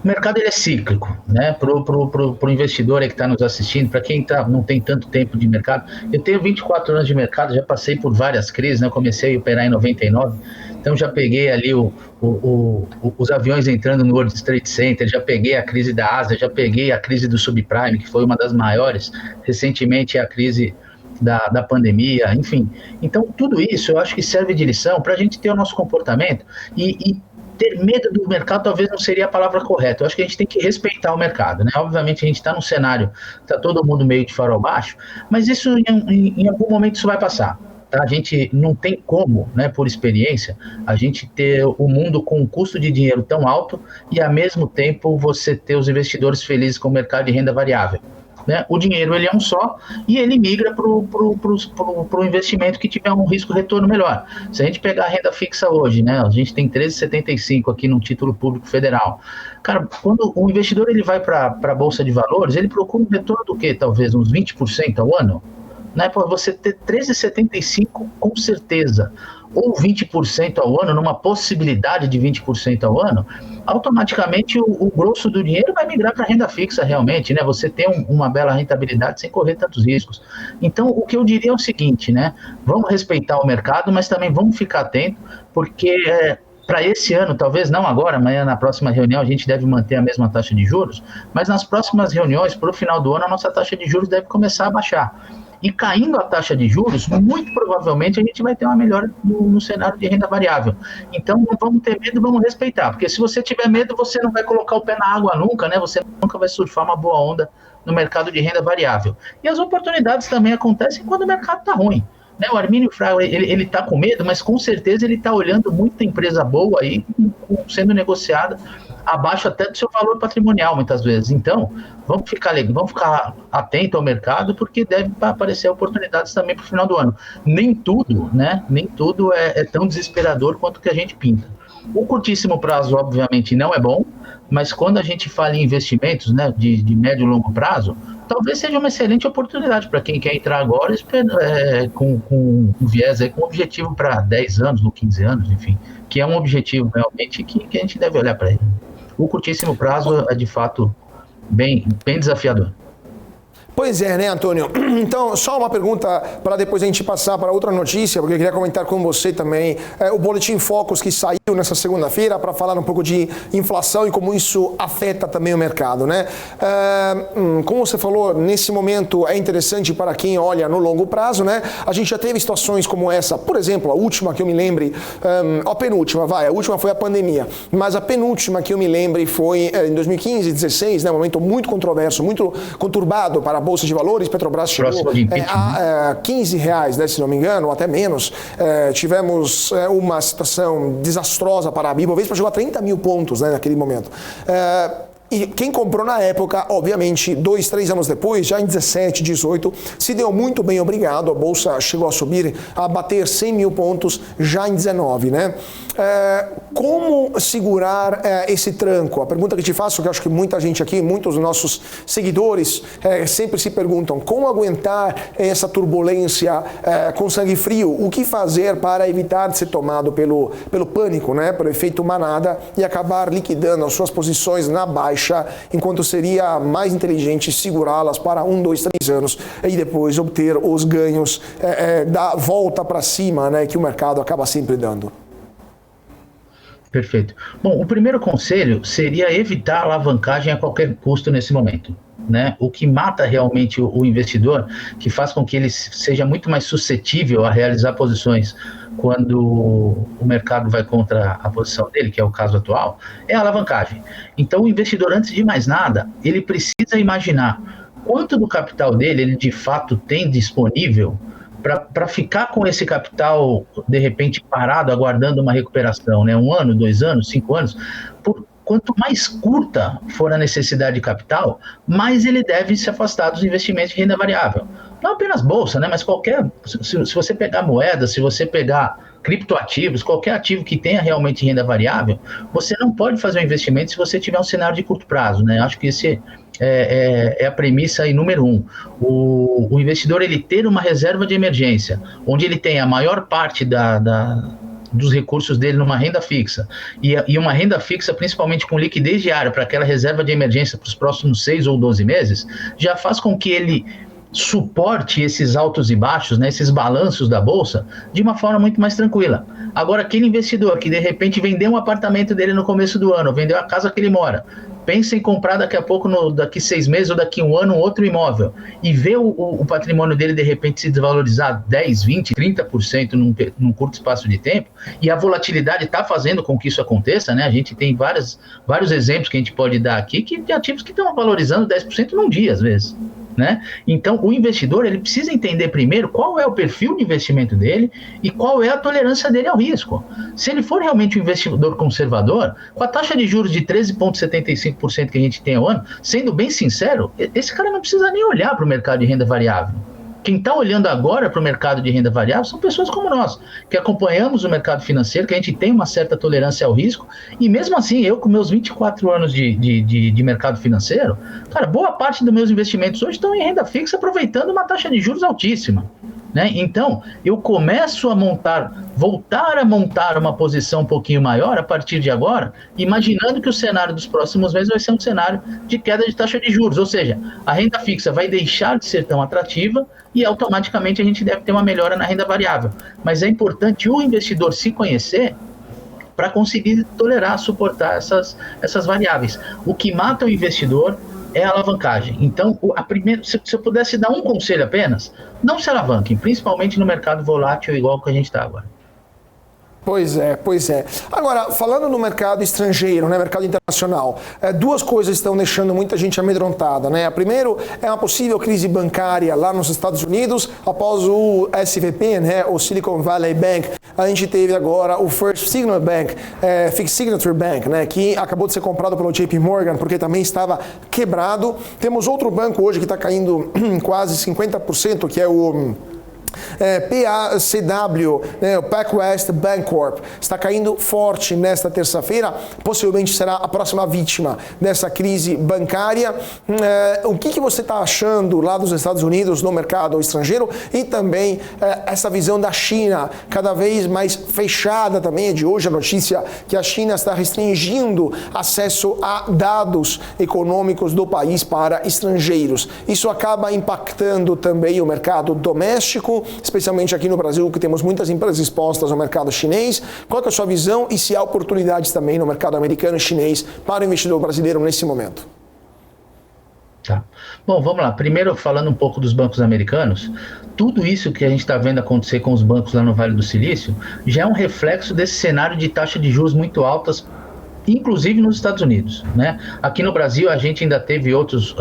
o mercado ele é cíclico, né? Pro investidor aí que está nos assistindo, para quem não tem tanto tempo de mercado. Eu tenho 24 anos de mercado, já passei por várias crises, né? Eu comecei a operar em 99, então já peguei ali os aviões entrando no World Trade Center, já peguei a crise da Ásia, já peguei a crise do subprime, que foi uma das maiores, recentemente a crise da pandemia, enfim. Então, tudo isso eu acho que serve de lição para a gente ter o nosso comportamento e ter medo do mercado talvez não seria a palavra correta. Eu acho que a gente tem que respeitar o mercado, né? Obviamente a gente está num cenário, está todo mundo meio de farol baixo, mas isso em algum momento isso vai passar. Tá? A gente não tem como, né, por experiência, a gente ter o mundo com um custo de dinheiro tão alto e ao mesmo tempo você ter os investidores felizes com o mercado de renda variável. Né? O dinheiro ele é um só e ele migra para o investimento que tiver um risco-retorno melhor. Se a gente pegar a renda fixa hoje, né, a gente tem 13,75 aqui no título público federal. Cara, quando o investidor ele vai para a Bolsa de Valores, ele procura um retorno do quê? Talvez uns 20% ao ano? Né? Para você ter 13,75 com certeza, ou 20% ao ano, numa possibilidade de 20% ao ano, automaticamente o grosso do dinheiro vai migrar para a renda fixa realmente, né? Você tem uma bela rentabilidade sem correr tantos riscos. Então, o que eu diria é o seguinte, né? Vamos respeitar o mercado, mas também vamos ficar atento, porque para esse ano, talvez não agora, amanhã na próxima reunião a gente deve manter a mesma taxa de juros, mas nas próximas reuniões, para o final do ano, a nossa taxa de juros deve começar a baixar. E caindo a taxa de juros, muito provavelmente a gente vai ter uma melhora no cenário de renda variável. Então, não vamos ter medo, vamos respeitar. Porque se você tiver medo, você não vai colocar o pé na água nunca, né? Você nunca vai surfar uma boa onda no mercado de renda variável. E as oportunidades também acontecem quando o mercado está ruim. Né? O Armínio Fraga, ele está com medo, mas com certeza ele está olhando muita empresa boa aí sendo negociada abaixo até do seu valor patrimonial, muitas vezes. Então, vamos ficar atento ao mercado, porque deve aparecer oportunidades também para o final do ano. Nem tudo, né? Nem tudo é tão desesperador quanto que a gente pinta. O curtíssimo prazo, obviamente, não é bom, mas quando a gente fala em investimentos, né, de médio e longo prazo, talvez seja uma excelente oportunidade para quem quer entrar agora com um viés, com objetivo para 10 anos ou 15 anos, enfim, que é um objetivo realmente que a gente deve olhar para ele. O curtíssimo prazo é, de fato, bem desafiador. Pois é, né, Antônio? Então, só uma pergunta para depois a gente passar para outra notícia, porque eu queria comentar com você também o Boletim Focus que saiu nessa segunda-feira para falar um pouco de inflação e como isso afeta também o mercado, né? Como você falou, nesse momento é interessante para quem olha no longo prazo, né? A gente já teve situações como essa, por exemplo, a última que eu me lembre, a penúltima, a última foi a pandemia, mas a penúltima que eu me lembre foi em 2015, 2016, né? Um momento muito controverso, muito conturbado para a Bolsa de Valores. Petrobras chegou a R$15, né, se não me engano, ou até menos. Tivemos uma situação desastrosa para a Ibovespa, chegou a 30 mil pontos, né, naquele momento. E quem comprou na época, obviamente, 2, 3 anos depois, já em 17, 18, se deu muito bem, obrigado. A Bolsa chegou a subir, a bater 100 mil pontos já em 19, né? Como segurar esse tranco? A pergunta que te faço, que eu acho que muita gente aqui, muitos dos nossos seguidores sempre se perguntam, como aguentar essa turbulência com sangue frio? O que fazer para evitar de ser tomado pelo pânico, né? Pelo efeito manada e acabar liquidando as suas posições na baixa, enquanto seria mais inteligente segurá-las para 1, 2, 3 anos e depois obter os ganhos da volta para cima, né, que o mercado acaba sempre dando. Perfeito. Bom, o primeiro conselho seria evitar alavancagem a qualquer custo nesse momento, né? O que mata realmente o investidor, que faz com que ele seja muito mais suscetível a realizar posições quando o mercado vai contra a posição dele, que é o caso atual, é a alavancagem. Então, o investidor, antes de mais nada, ele precisa imaginar quanto do capital dele ele de fato tem disponível para ficar com esse capital, de repente, parado, aguardando uma recuperação, né? 1 ano, 2 anos, 5 anos. Quanto mais curta for a necessidade de capital, mais ele deve se afastar dos investimentos de renda variável. Não apenas bolsa, né? Mas qualquer... Se você pegar moeda, se você pegar criptoativos, qualquer ativo que tenha realmente renda variável, você não pode fazer um investimento se você tiver um cenário de curto prazo, né? Acho que esse é a premissa aí número 1. O investidor, ele ter uma reserva de emergência, onde ele tem a maior parte dos recursos dele numa renda fixa, e uma renda fixa principalmente com liquidez diária para aquela reserva de emergência para os próximos 6 ou 12 meses, já faz com que ele suporte esses altos e baixos, né, esses balanços da bolsa, de uma forma muito mais tranquila. Agora, aquele investidor que de repente vendeu um apartamento dele no começo do ano, vendeu a casa que ele mora, pensa em comprar daqui a pouco, daqui 6 meses ou daqui 1 ano, um outro imóvel, e vê o patrimônio dele de repente se desvalorizar 10, 20, 30% num curto espaço de tempo, e a volatilidade está fazendo com que isso aconteça, né? A gente tem vários exemplos que a gente pode dar aqui, que tem ativos que estão valorizando 10% num dia, às vezes. Né? Então, o investidor, ele precisa entender primeiro qual é o perfil de investimento dele e qual é a tolerância dele ao risco. Se ele for realmente um investidor conservador, com a taxa de juros de 13,75% que a gente tem ao ano, sendo bem sincero, esse cara não precisa nem olhar para o mercado de renda variável. Quem está olhando agora para o mercado de renda variável são pessoas como nós, que acompanhamos o mercado financeiro, que a gente tem uma certa tolerância ao risco, e mesmo assim, eu com meus 24 anos de mercado financeiro, cara, boa parte dos meus investimentos hoje estão em renda fixa, aproveitando uma taxa de juros altíssima. Né? Então, eu começo a voltar a montar uma posição um pouquinho maior a partir de agora, imaginando que o cenário dos próximos meses vai ser um cenário de queda de taxa de juros, ou seja, a renda fixa vai deixar de ser tão atrativa e automaticamente a gente deve ter uma melhora na renda variável. Mas é importante o investidor se conhecer para conseguir tolerar, suportar essas variáveis. O que mata o investidor é a alavancagem. Então, se eu pudesse dar um conselho apenas, não se alavanquem, principalmente no mercado volátil igual que a gente está agora. Pois é. Agora, falando no mercado estrangeiro, né, mercado internacional, duas coisas estão deixando muita gente amedrontada, né? A primeira é uma possível crise bancária lá nos Estados Unidos, após o SVB, né, o Silicon Valley Bank. A gente teve agora o First Signal Bank, Fixed Signature Bank, né, que acabou de ser comprado pelo JP Morgan, porque também estava quebrado. Temos outro banco hoje que está caindo quase 50%, que é o PACW, o PacWest Bancorp, está caindo forte nesta terça-feira, possivelmente será a próxima vítima dessa crise bancária. O que você está achando lá dos Estados Unidos no mercado estrangeiro e também essa visão da China cada vez mais fechada também? É de hoje a notícia que a China está restringindo acesso a dados econômicos do país para estrangeiros. Isso acaba impactando também o mercado doméstico, especialmente aqui no Brasil, que temos muitas empresas expostas ao mercado chinês. Qual é a sua visão e se há oportunidades também no mercado americano e chinês para o investidor brasileiro nesse momento? Tá. Bom, vamos lá. Primeiro, falando um pouco dos bancos americanos, tudo isso que a gente está vendo acontecer com os bancos lá no Vale do Silício já é um reflexo desse cenário de taxa de juros muito altas, inclusive nos Estados Unidos, né? Aqui no Brasil a gente ainda teve outras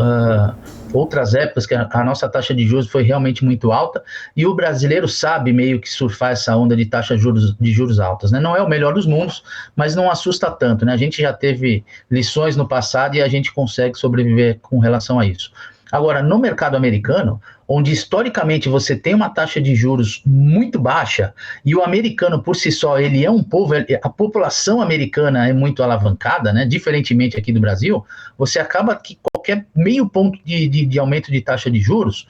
épocas que a nossa taxa de juros foi realmente muito alta e o brasileiro sabe meio que surfar essa onda de taxa de juros altas, né? Não é o melhor dos mundos, mas não assusta tanto, né? A gente já teve lições no passado e a gente consegue sobreviver com relação a isso. Agora, no mercado americano, onde historicamente você tem uma taxa de juros muito baixa e o americano por si só, ele é um povo, a população americana é muito alavancada, né? Diferentemente aqui do Brasil, você acaba que qualquer meio ponto de aumento de taxa de juros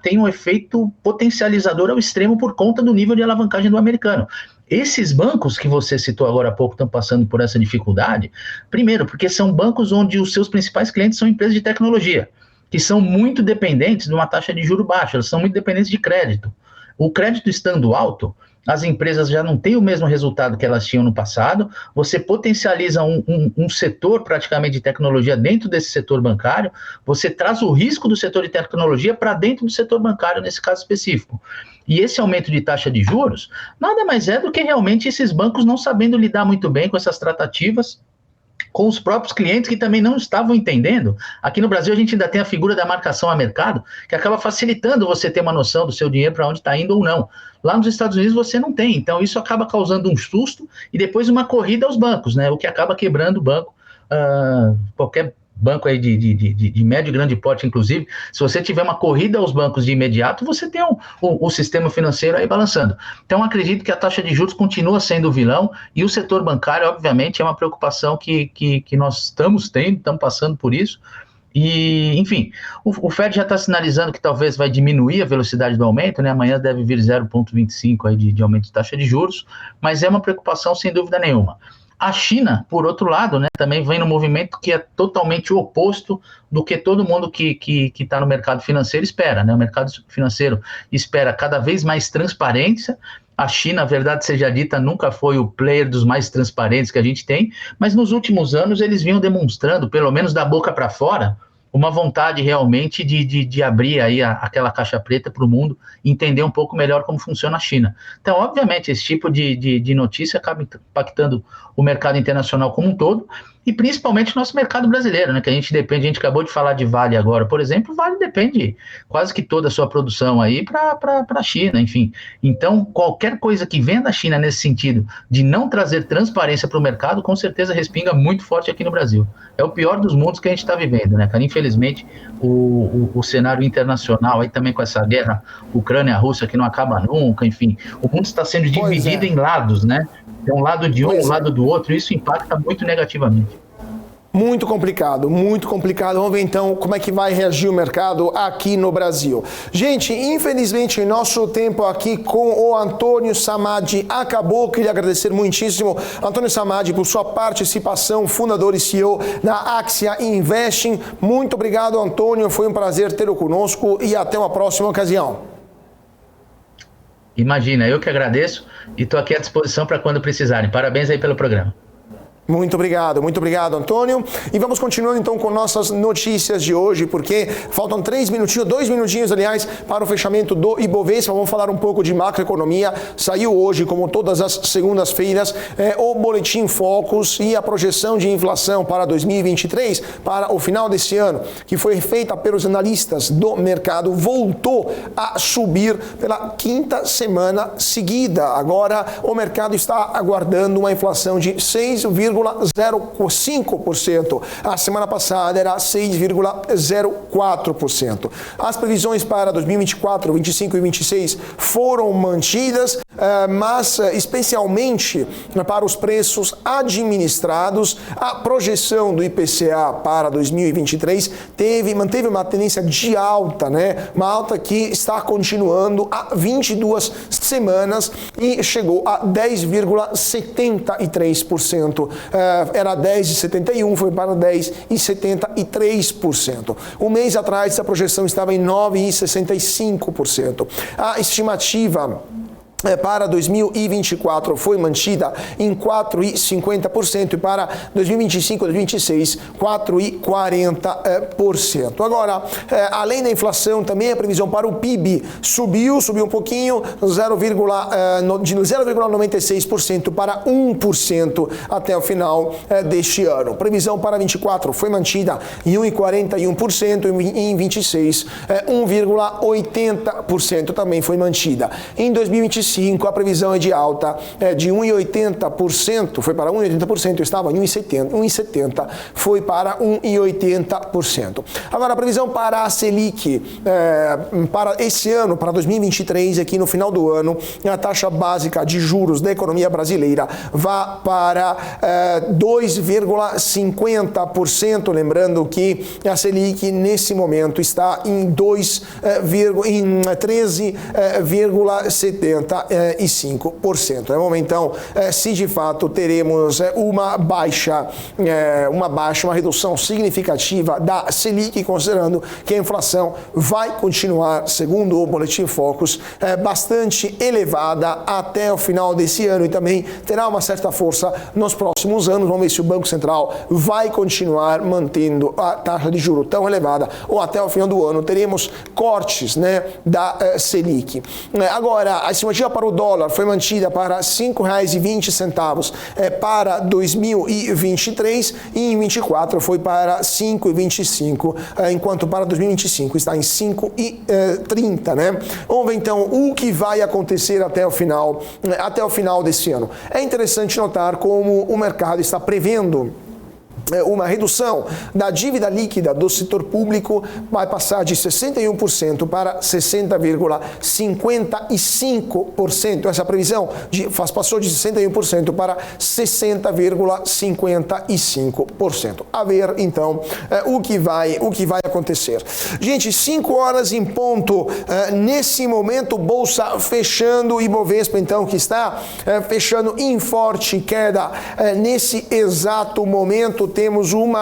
tem um efeito potencializador ao extremo por conta do nível de alavancagem do americano. Esses bancos que você citou agora há pouco estão passando por essa dificuldade, primeiro, porque são bancos onde os seus principais clientes são empresas de tecnologia, que são muito dependentes de uma taxa de juro baixa, elas são muito dependentes de crédito. O crédito estando alto, as empresas já não têm o mesmo resultado que elas tinham no passado, você potencializa um setor praticamente de tecnologia dentro desse setor bancário, você traz o risco do setor de tecnologia para dentro do setor bancário, nesse caso específico. E esse aumento de taxa de juros nada mais é do que realmente esses bancos não sabendo lidar muito bem com essas tratativas, com os próprios clientes que também não estavam entendendo. Aqui no Brasil a gente ainda tem a figura da marcação a mercado, que acaba facilitando você ter uma noção do seu dinheiro para onde está indo ou não. Lá nos Estados Unidos você não tem, então isso acaba causando um susto e depois uma corrida aos bancos, né? O que acaba quebrando o banco, qualquer banco aí de médio e grande porte, inclusive, se você tiver uma corrida aos bancos de imediato, você tem o sistema financeiro aí balançando. Então, acredito que a taxa de juros continua sendo o vilão e o setor bancário, obviamente, é uma preocupação que nós estamos passando por isso. E, enfim, o Fed já está sinalizando que talvez vai diminuir a velocidade do aumento, né? Amanhã deve vir 0,25 aí de aumento de taxa de juros, mas é uma preocupação sem dúvida nenhuma. A China, por outro lado, né, também vem no movimento que é totalmente o oposto do que todo mundo que está no mercado financeiro espera, né? O mercado financeiro espera cada vez mais transparência. A China, a verdade seja dita, nunca foi o player dos mais transparentes que a gente tem, mas nos últimos anos eles vinham demonstrando, pelo menos da boca para fora, uma vontade realmente de abrir aí aquela caixa preta para o mundo e entender um pouco melhor como funciona a China. Então, obviamente, esse tipo de notícia acaba impactando o mercado internacional como um todo e principalmente o nosso mercado brasileiro, né, que a gente acabou de falar de Vale agora, por exemplo, o Vale depende quase que toda a sua produção aí para a China, enfim. Então, qualquer coisa que venha da China nesse sentido de não trazer transparência para o mercado, com certeza respinga muito forte aqui no Brasil. É o pior dos mundos que a gente está vivendo, né, cara? Infelizmente, o cenário internacional aí também com essa guerra Ucrânia-Rússia que não acaba nunca, enfim, o mundo está sendo dividido em lados, né? É um lado de um lado do outro, e isso impacta muito negativamente. Muito complicado, muito complicado. Vamos ver então como é que vai reagir o mercado aqui no Brasil. Gente, infelizmente nosso tempo aqui com o Antônio Samadi acabou. Queria agradecer muitíssimo Antônio Samadi por sua participação, fundador e CEO da Axia Investing. Muito obrigado, Antônio. Foi um prazer tê-lo conosco e até uma próxima ocasião. Imagina, eu que agradeço e estou aqui à disposição para quando precisarem. Parabéns aí pelo programa. Muito obrigado, Antônio. E vamos continuando então com nossas notícias de hoje, porque faltam 2 minutinhos, aliás, para o fechamento do Ibovespa. Vamos falar um pouco de macroeconomia. Saiu hoje, como todas as segundas-feiras, o Boletim Focus e a projeção de inflação para 2023, para o final desse ano, que foi feita pelos analistas do mercado, voltou a subir pela 5ª semana seguida. Agora, o mercado está aguardando uma inflação de 6,5%. 6,05%. A semana passada era 6,04%. As previsões para 2024, 2025 e 2026 foram mantidas, mas especialmente para os preços administrados, a projeção do IPCA para 2023 manteve uma tendência de alta, né? Uma alta que está continuando há 22 semanas e chegou a 10,73%. Era 10,71%, foi para 10,73%. Um mês atrás, essa projeção estava em 9,65%. A estimativa para 2024 foi mantida em 4,50% e para 2025 e 2026, 4,40%. Agora, além da inflação, também a previsão para o PIB subiu um pouquinho, de 0,96% para 1% até o final deste ano. Previsão para 24 foi mantida em 1,41% e em 26, 1,80% também foi mantida. Em 2025, a previsão é de alta de 1,80%, foi para 1,80%, estava em 1,70%, foi para 1,80%. Agora, a previsão para a Selic para esse ano, para 2023, aqui no final do ano, a taxa básica de juros da economia brasileira vai para 2,50%, lembrando que a Selic nesse momento está em 13,75%. Então, se de fato teremos uma redução significativa da Selic, considerando que a inflação vai continuar, segundo o Boletim Focus, bastante elevada até o final desse ano e também terá uma certa força nos próximos anos. Vamos ver se o Banco Central vai continuar mantendo a taxa de juros tão elevada ou até o final do ano teremos cortes, né, da Selic. Agora, a estimativa para o dólar foi mantida para R$ 5,20 para 2023 e em 2024 foi para 5,25, enquanto para 2025 está em 5,30, né? Vamos ver então o que vai acontecer até o final desse ano. É interessante notar como o mercado está prevendo uma redução da dívida líquida do setor público, vai passar de 61% para 60,55%. Essa previsão passou de 61% para 60,55%. A ver, então, o que vai acontecer. Gente, 5 horas em ponto, nesse momento, Bolsa fechando, Ibovespa, então, que está fechando em forte queda. Nesse exato momento, temos um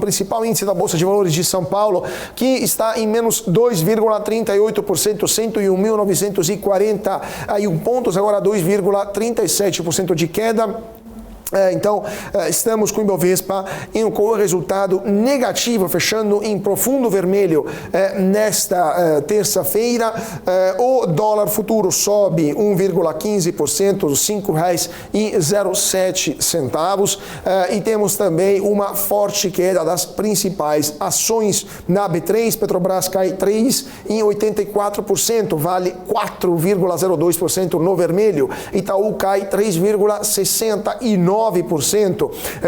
principal índice da Bolsa de Valores de São Paulo que está em menos 2,38%, 101.941 pontos, agora 2,37% de queda. Então, estamos com o Ibovespa com o resultado negativo, fechando em profundo vermelho nesta terça-feira. O dólar futuro sobe 1,15%, R$ 5,07. E temos também uma forte queda das principais ações na B3. Petrobras cai 3,84%, Vale 4,02% no vermelho. Itaú cai 3,69%.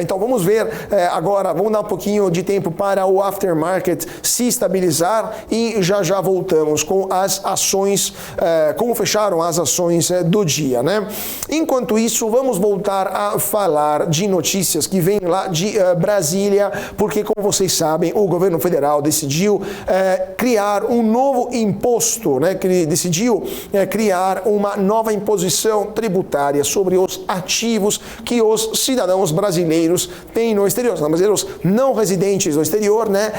Então vamos ver agora, vamos dar um pouquinho de tempo para o aftermarket se estabilizar e já voltamos com as ações, como fecharam as ações do dia, né? Enquanto isso, vamos voltar a falar de notícias que vêm lá de Brasília, porque como vocês sabem, o governo federal decidiu criar um novo imposto, né? Que decidiu criar uma nova imposição tributária sobre os ativos que os cidadãos brasileiros têm no exterior, brasileiros não residentes no exterior, né,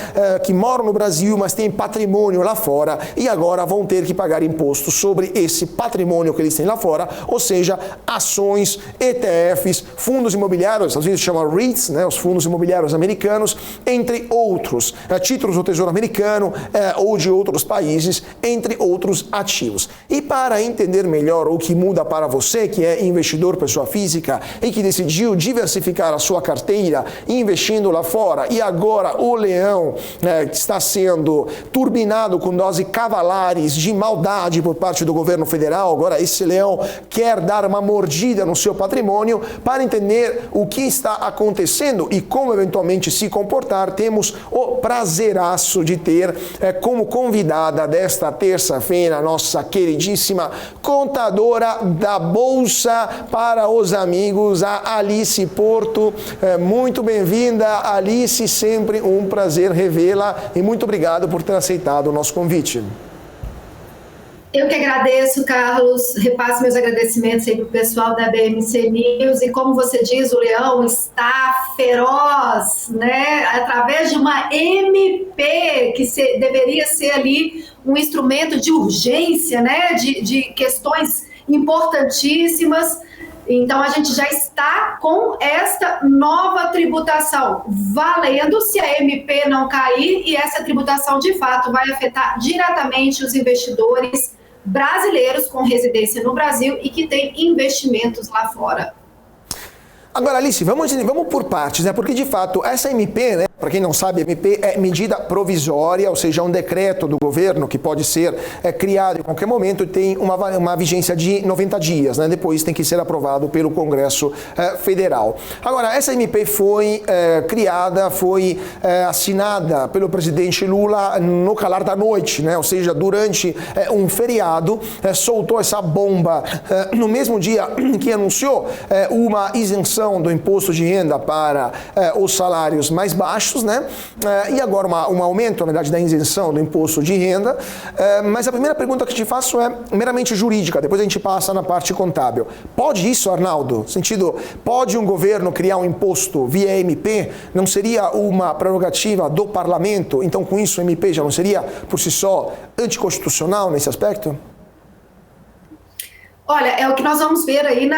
que moram no Brasil, mas têm patrimônio lá fora e agora vão ter que pagar imposto sobre esse patrimônio que eles têm lá fora, ou seja, ações, ETFs, fundos imobiliários, os Estados Unidos chamam REITs, né, os fundos imobiliários americanos, entre outros, títulos do Tesouro Americano ou de outros países, entre outros ativos. E para entender melhor o que muda para você, que é investidor, pessoa física, e que decidiu decidiu diversificar a sua carteira investindo lá fora e agora o leão está sendo turbinado com doses cavalares de maldade por parte do governo federal. Agora esse leão quer dar uma mordida no seu patrimônio. Para entender o que está acontecendo e como eventualmente se comportar, temos o prazeraço de ter como convidada desta terça-feira nossa queridíssima contadora da Bolsa para os amigos, a Alice Porto. Muito bem-vinda, Alice, sempre um prazer revê-la e muito obrigado por ter aceitado o nosso convite. Eu que agradeço, Carlos, repasso meus agradecimentos aí para o pessoal da BMC News, e como você diz, o leão está feroz, né, através de uma MP, que deveria ser ali um instrumento de urgência, né, de questões importantíssimas. Então, a gente já está com esta nova tributação valendo se a MP não cair, e essa tributação, de fato, vai afetar diretamente os investidores brasileiros com residência no Brasil e que têm investimentos lá fora. Agora, Alice, vamos por partes, né? Porque, de fato, essa MP, né? Para quem não sabe, a MP é medida provisória, ou seja, um decreto do governo que pode ser criado em qualquer momento e tem uma vigência de 90 dias, né? Depois tem que ser aprovado pelo Congresso Federal. Agora, essa MP foi criada, foi assinada pelo presidente Lula no calar da noite, né? Ou seja, durante um feriado, soltou essa bomba no mesmo dia que anunciou uma isenção do imposto de renda para os salários mais baixos, né? E agora um aumento, na verdade, da isenção do imposto de renda. Mas a primeira pergunta que te faço é meramente jurídica, depois a gente passa na parte contábil. Pode isso, Arnaldo? No sentido, pode um governo criar um imposto via MP? Não seria uma prerrogativa do parlamento? Então, com isso, o MP já não seria, por si só, anticonstitucional nesse aspecto? Olha, é o que nós vamos ver aí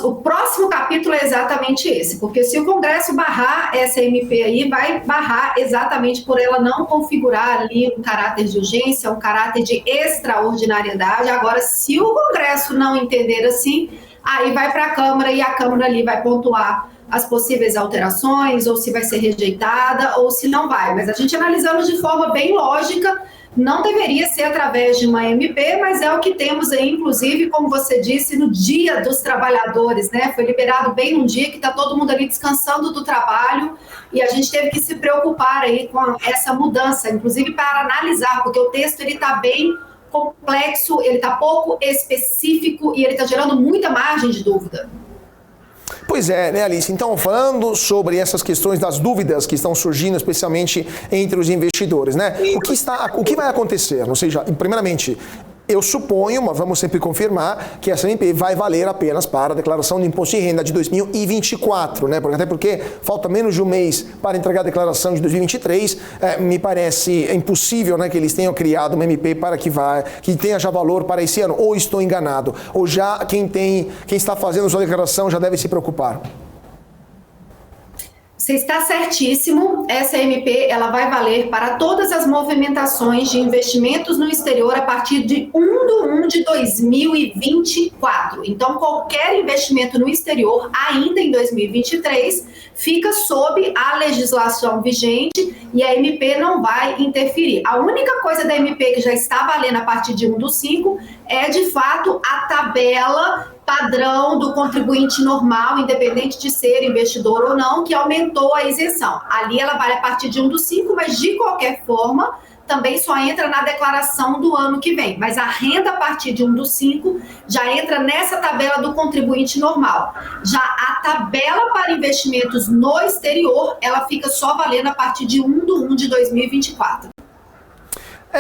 o próximo capítulo é exatamente esse, porque se o Congresso barrar essa MP aí, vai barrar exatamente por ela não configurar ali um caráter de urgência, um caráter de extraordinariedade. Agora, se o Congresso não entender assim, aí vai para a Câmara e a Câmara ali vai pontuar as possíveis alterações, ou se vai ser rejeitada, ou se não vai. Mas a gente analisando de forma bem lógica, não deveria ser através de uma MP, mas é o que temos aí, inclusive, como você disse, no Dia dos Trabalhadores, né? Foi liberado bem um dia que está todo mundo ali descansando do trabalho, e a gente teve que se preocupar aí com essa mudança, inclusive para analisar, porque o texto ele está bem complexo, ele está pouco específico e ele está gerando muita margem de dúvida. Pois é, né, Alice? Então, falando sobre essas questões das dúvidas que estão surgindo, especialmente entre os investidores, né? O que vai acontecer? Ou seja, primeiramente, eu suponho, mas vamos sempre confirmar, que essa MP vai valer apenas para a declaração de imposto de renda de 2024, né? Até porque falta menos de um mês para entregar a declaração de 2023, me parece impossível, né, que eles tenham criado uma MP para que tenha já valor para esse ano. Ou estou enganado? Ou já quem está fazendo sua declaração já deve se preocupar? Você está certíssimo, essa MP ela vai valer para todas as movimentações de investimentos no exterior a partir de 1/1 de 2024. Então, qualquer investimento no exterior, ainda em 2023, fica sob a legislação vigente e a MP não vai interferir. A única coisa da MP que já está valendo a partir de 1/5 é, de fato, a tabela padrão do contribuinte normal, independente de ser investidor ou não, que aumentou a isenção. Ali ela vale a partir de 1/5, mas de qualquer forma também só entra na declaração do ano que vem. Mas a renda a partir de 1/5 já entra nessa tabela do contribuinte normal. Já a tabela para investimentos no exterior, ela fica só valendo a partir de 1/1 de 2024.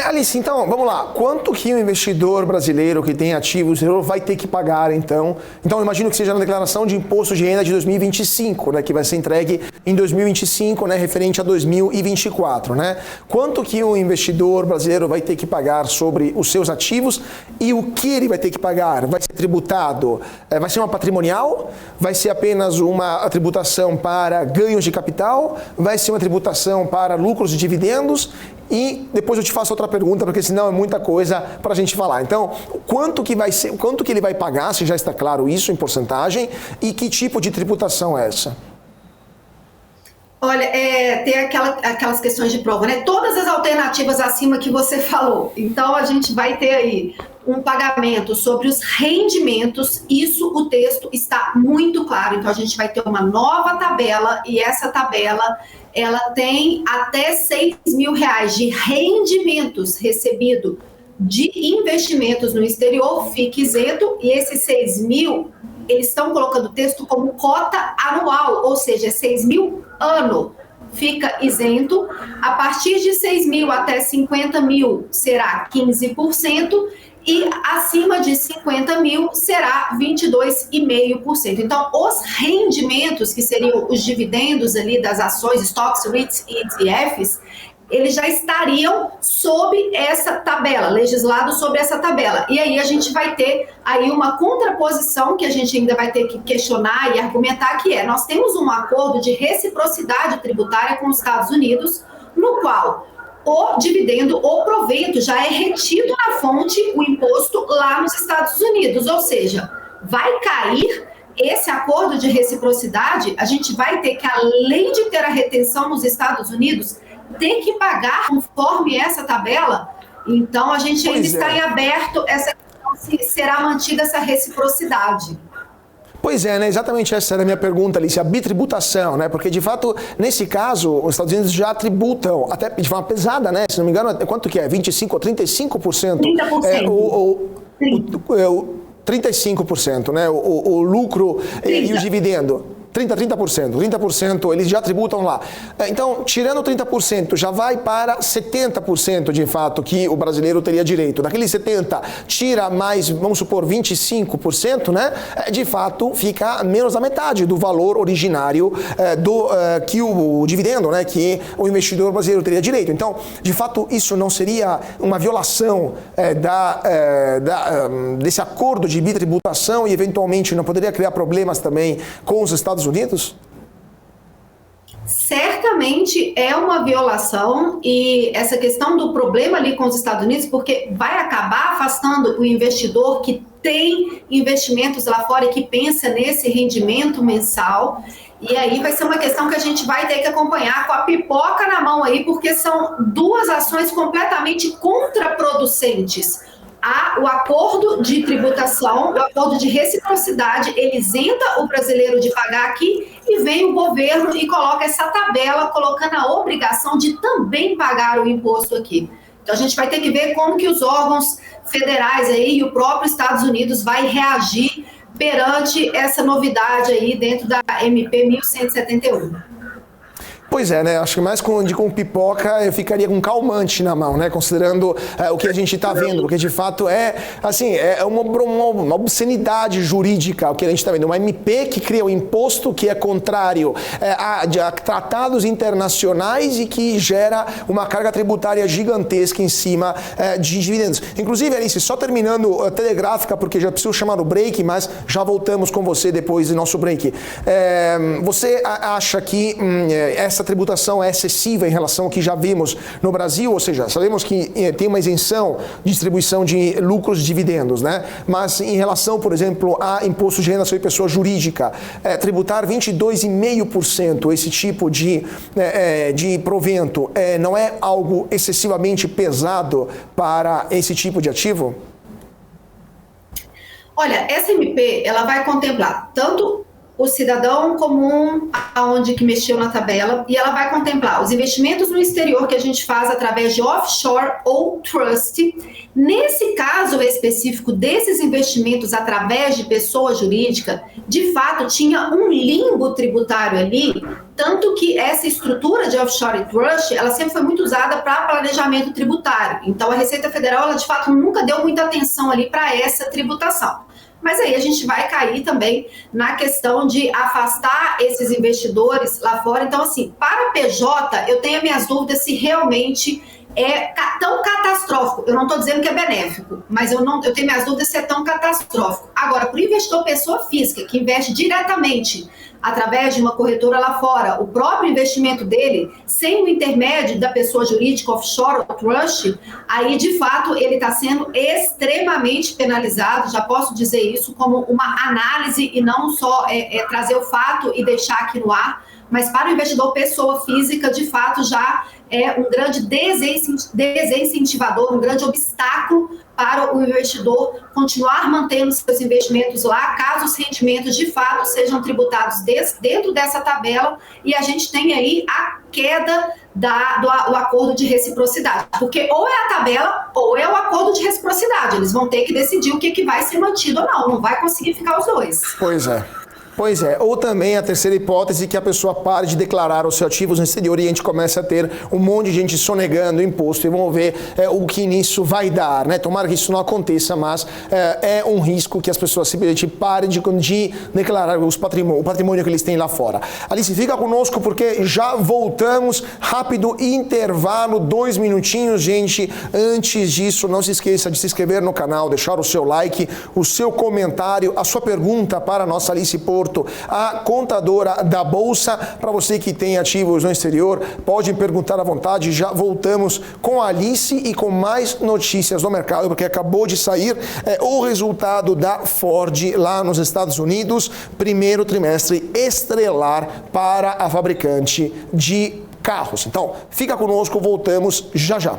Alice, então, vamos lá. Quanto que o investidor brasileiro que tem ativos no exterior vai ter que pagar, então? Então, eu imagino que seja na declaração de imposto de renda de 2025, né? Que vai ser entregue em 2025, né? Referente a 2024, né? Quanto que o investidor brasileiro vai ter que pagar sobre os seus ativos e o que ele vai ter que pagar? Vai ser tributado? Vai ser uma patrimonial? Vai ser apenas uma tributação para ganhos de capital? Vai ser uma tributação para lucros e dividendos? E depois eu te faço outra outra pergunta, porque senão é muita coisa para a gente falar. Então, quanto que ele vai pagar, se já está claro isso em porcentagem, e que tipo de tributação é essa? Olha, tem aquelas questões de prova, né? Todas as alternativas acima que você falou. Então, a gente vai ter aí um pagamento sobre os rendimentos. Isso, o texto está muito claro. Então, a gente vai ter uma nova tabela, e essa tabela, ela tem até R$6.000 de rendimentos recebido de investimentos no exterior, fica isento, e esses 6.000, eles estão colocando o texto como cota anual, ou seja, 6.000 ano, fica isento. A partir de 6.000 até 50.000 será 15%, e acima de 50.000 será 22,5%. Então, os rendimentos, que seriam os dividendos ali das ações, stocks, REITs e ETFs, eles já estariam sob essa tabela, legislados sobre essa tabela. E aí a gente vai ter aí uma contraposição que a gente ainda vai ter que questionar e argumentar, que nós temos um acordo de reciprocidade tributária com os Estados Unidos, no qual o dividendo ou proveito já é retido na fonte, o imposto, lá nos Estados Unidos. Ou seja, vai cair esse acordo de reciprocidade, a gente vai ter que, além de ter a retenção nos Estados Unidos, tem que pagar conforme essa tabela. Então, a gente ainda está em aberto se será mantida essa reciprocidade. Pois é, né? Exatamente essa era a minha pergunta, Alice, a bitributação, né? Porque, de fato, nesse caso, os Estados Unidos já tributam, até de forma pesada, né? Se não me engano, quanto que é? 25% ou 35%? 30%. 35%, né? O lucro 30. E o dividendo. 30% eles já tributam lá. Então, tirando 30%, já vai para 70% de fato que o brasileiro teria direito. Daqueles 70%, tira mais, vamos supor, 25%, né? De fato, fica menos da metade do valor originário que o dividendo, né? Que o investidor brasileiro teria direito. Então, de fato, isso não seria uma violação desse acordo de bitributação, e eventualmente não poderia criar problemas também com os Estados Unidos? Certamente é uma violação, e essa questão do problema ali com os Estados Unidos, porque vai acabar afastando o investidor que tem investimentos lá fora e que pensa nesse rendimento mensal. E aí vai ser uma questão que a gente vai ter que acompanhar com a pipoca na mão aí, porque são duas ações completamente contraproducentes. O acordo de tributação, o acordo de reciprocidade, ele isenta o brasileiro de pagar aqui, e vem o governo e coloca essa tabela, colocando a obrigação de também pagar o imposto aqui. Então a gente vai ter que ver como que os órgãos federais aí e o próprio Estados Unidos vai reagir perante essa novidade aí dentro da MP 1171. Pois é, né? Acho que mais com pipoca eu ficaria com calmante na mão, né? Considerando o que a gente está vendo, porque de fato é uma obscenidade jurídica o que a gente está vendo. Uma MP que cria um imposto que é contrário a tratados internacionais e que gera uma carga tributária gigantesca em cima de dividendos. Inclusive, Alice, só terminando telegráfica, porque já preciso chamar o break, mas já voltamos com você depois do nosso break. Você acha que essa tributação é excessiva em relação ao que já vimos no Brasil? Ou seja, sabemos que tem uma isenção de distribuição de lucros e dividendos, né? Mas em relação, por exemplo, a imposto de renda sobre pessoa jurídica, tributar 22,5% esse tipo de provento não é algo excessivamente pesado para esse tipo de ativo? Olha, essa MP, ela vai contemplar tanto o cidadão comum, aonde que mexeu na tabela, e ela vai contemplar os investimentos no exterior que a gente faz através de offshore ou trust. Nesse caso específico desses investimentos através de pessoa jurídica, de fato tinha um limbo tributário ali, tanto que essa estrutura de offshore e trust, ela sempre foi muito usada para planejamento tributário. Então a Receita Federal, ela de fato nunca deu muita atenção ali para essa tributação. Mas aí a gente vai cair também na questão de afastar esses investidores lá fora. Então, assim, para a PJ, eu tenho as minhas dúvidas se realmente é tão catastrófico. Eu não estou dizendo que é benéfico, mas eu tenho minhas dúvidas se é tão catastrófico. Agora, para o investidor pessoa física, que investe diretamente através de uma corretora lá fora, o próprio investimento dele, sem o intermédio da pessoa jurídica offshore ou trust, aí, de fato, ele está sendo extremamente penalizado. Já posso dizer isso como uma análise e não só trazer o fato e deixar aqui no ar, mas para o investidor pessoa física, de fato, já é um grande desincentivador, um grande obstáculo para o investidor continuar mantendo seus investimentos lá, caso os rendimentos, de fato, sejam tributados dentro dessa tabela e a gente tem aí a queda do acordo de reciprocidade. Porque ou é a tabela ou é o acordo de reciprocidade. Eles vão ter que decidir o que vai ser mantido ou não. Não vai conseguir ficar os dois. Pois é, ou também a terceira hipótese, que a pessoa pare de declarar os seus ativos no exterior e a gente começa a ter um monte de gente sonegando imposto e vamos ver o que nisso vai dar, né? Tomara que isso não aconteça, mas é um risco que as pessoas simplesmente parem de declarar o patrimônio que eles têm lá fora. Alice, fica conosco porque já voltamos, rápido intervalo, 2 minutinhos, gente. Antes disso, não se esqueça de se inscrever no canal, deixar o seu like, o seu comentário, a sua pergunta para a nossa Alice Porto, a contadora da Bolsa. Para você que tem ativos no exterior, pode perguntar à vontade. Já voltamos com a Alice e com mais notícias do mercado, porque acabou de sair o resultado da Ford lá nos Estados Unidos, primeiro trimestre estrelar para a fabricante de carros. Então, fica conosco, voltamos já já.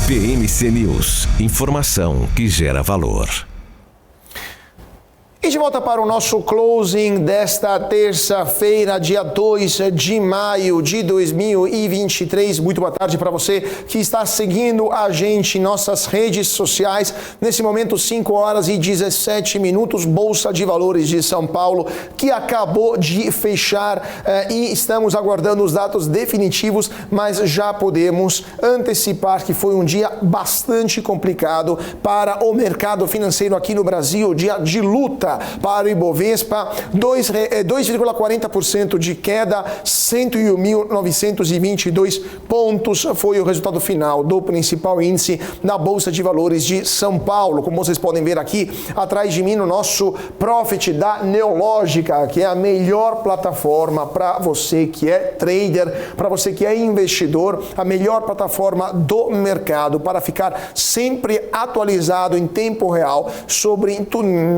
PMC News, informação que gera valor. E de volta para o nosso closing desta terça-feira, dia 2 de maio de 2023. Muito boa tarde para você que está seguindo a gente em nossas redes sociais. Nesse momento, 5 horas e 17 minutos, Bolsa de Valores de São Paulo, que acabou de fechar e estamos aguardando os dados definitivos, mas já podemos antecipar que foi um dia bastante complicado para o mercado financeiro aqui no Brasil, dia de luta para o Ibovespa, 2,40% de queda, 101.922 pontos foi o resultado final do principal índice na Bolsa de Valores de São Paulo. Como vocês podem ver aqui atrás de mim no nosso Profit da Neológica, que é a melhor plataforma para você que é trader, para você que é investidor, a melhor plataforma do mercado para ficar sempre atualizado em tempo real sobre